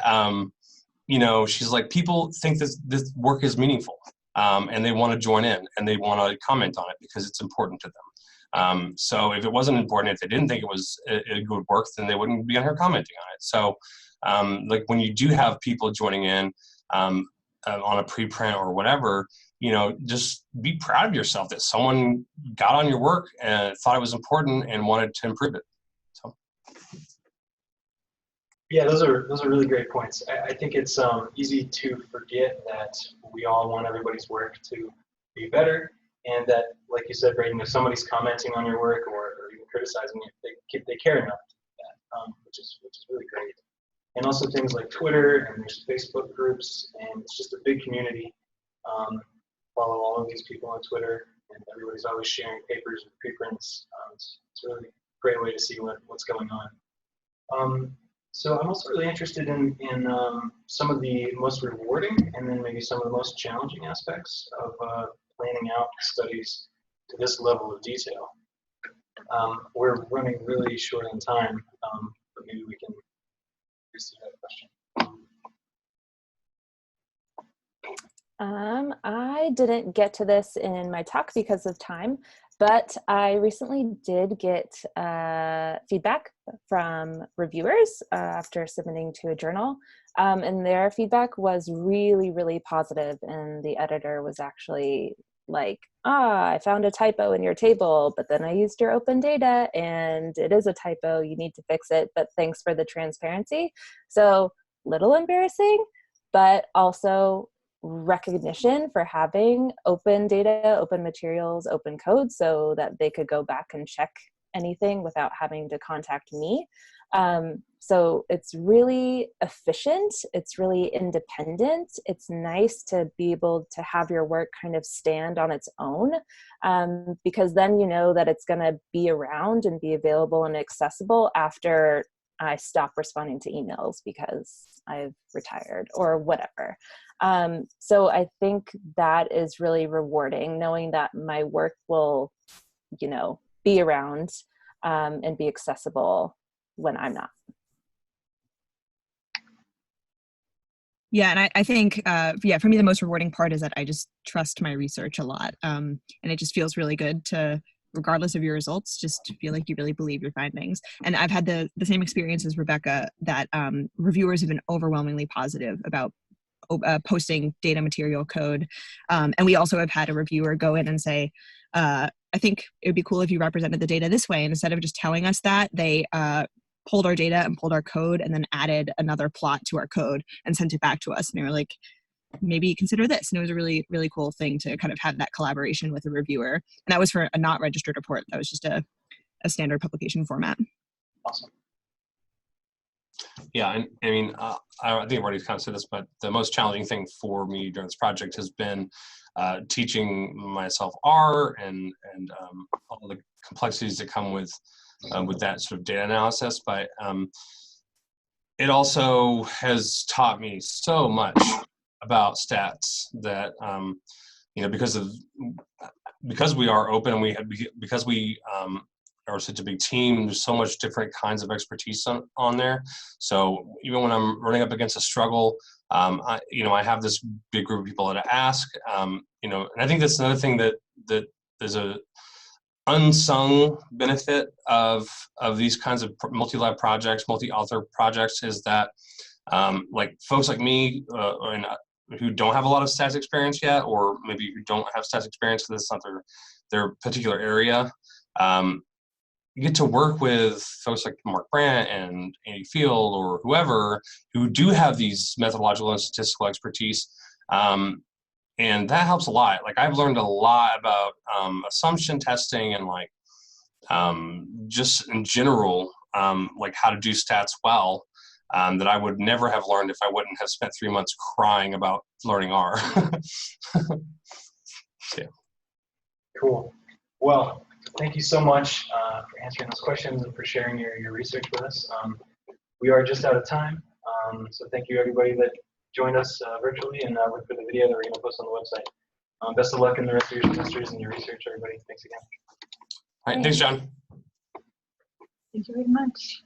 she's like, people think this work is meaningful. And they want to join in and they want to comment on it because it's important to them. So if it wasn't important, if they didn't think it was a good work, then they wouldn't be on here commenting on it. So like when you do have people joining in on a preprint or whatever, just be proud of yourself that someone got on your work and thought it was important and wanted to improve it. So. Yeah, those are really great points. I think it's easy to forget that we all want everybody's work to be better, and that, like you said, Braden, if somebody's commenting on your work or even criticizing it, they care enough to do that, which is really great. And also things like Twitter, and there's Facebook groups, and it's just a big community. Follow all of these people on Twitter, and everybody's always sharing papers and preprints. It's a really great way to see what's going on. So I'm also really interested in some of the most rewarding and then maybe some of the most challenging aspects of planning out studies to this level of detail. We're running really short on time, but maybe we can receive that question. I didn't get to this in my talk because of time, but I recently did get feedback from reviewers after submitting to a journal, and their feedback was really, really positive, and the editor was actually like, I found a typo in your table, but then I used your open data, and it is a typo, you need to fix it, but thanks for the transparency. So, little embarrassing, but also recognition for having open data, open materials, open code, so that they could go back and check anything without having to contact me. So it's really efficient, it's really independent, it's nice to be able to have your work kind of stand on its own, because then you know that it's going to be around and be available and accessible after I stop responding to emails because I've retired or whatever. So I think that is really rewarding, knowing that my work will, be around and be accessible when I'm not. Yeah, and I think, for me, the most rewarding part is that I just trust my research a lot. And it just feels really good to regardless of your results, just feel like you really believe your findings. And I've had the same experience as Rebecca, that reviewers have been overwhelmingly positive about posting data material code. And we also have had a reviewer go in and say, I think it would be cool if you represented the data this way. And instead of just telling us that, they pulled our data and pulled our code and then added another plot to our code and sent it back to us. And they were like, maybe consider this. And it was a really, really cool thing to kind of have that collaboration with a reviewer. And that was for a not registered report. That was just a standard publication format. Awesome. Yeah, and I mean, I think I've already kind of said this, but the most challenging thing for me during this project has been teaching myself R and all the complexities that come with that sort of data analysis. But it also has taught me so much about stats that you know, because we are open and because we are such a big team, there's so much different kinds of expertise on there. So even when I'm running up against a struggle, you know, I have this big group of people that I ask, you know, and I think that's another thing that there's a unsung benefit of these kinds of multi-lab projects, multi-author projects, is that like folks like me who don't have a lot of stats experience yet, or maybe who don't have stats experience because it's not their particular area, you get to work with folks like Mark Brandt and Andy Field or whoever who do have these methodological and statistical expertise. And that helps a lot. Like, I've learned a lot about assumption testing and like just in general, like how to do stats well, that I would never have learned if I wouldn't have spent 3 months crying about learning R. Yeah. Cool. Well, thank you so much for answering those questions and for sharing your research with us. We are just out of time, so thank you everybody that joined us virtually, and look for the video that we're going to post on the website. Best of luck in the rest of your semesters and your research, everybody. Thanks again. All right, thanks, John. Thank you very much.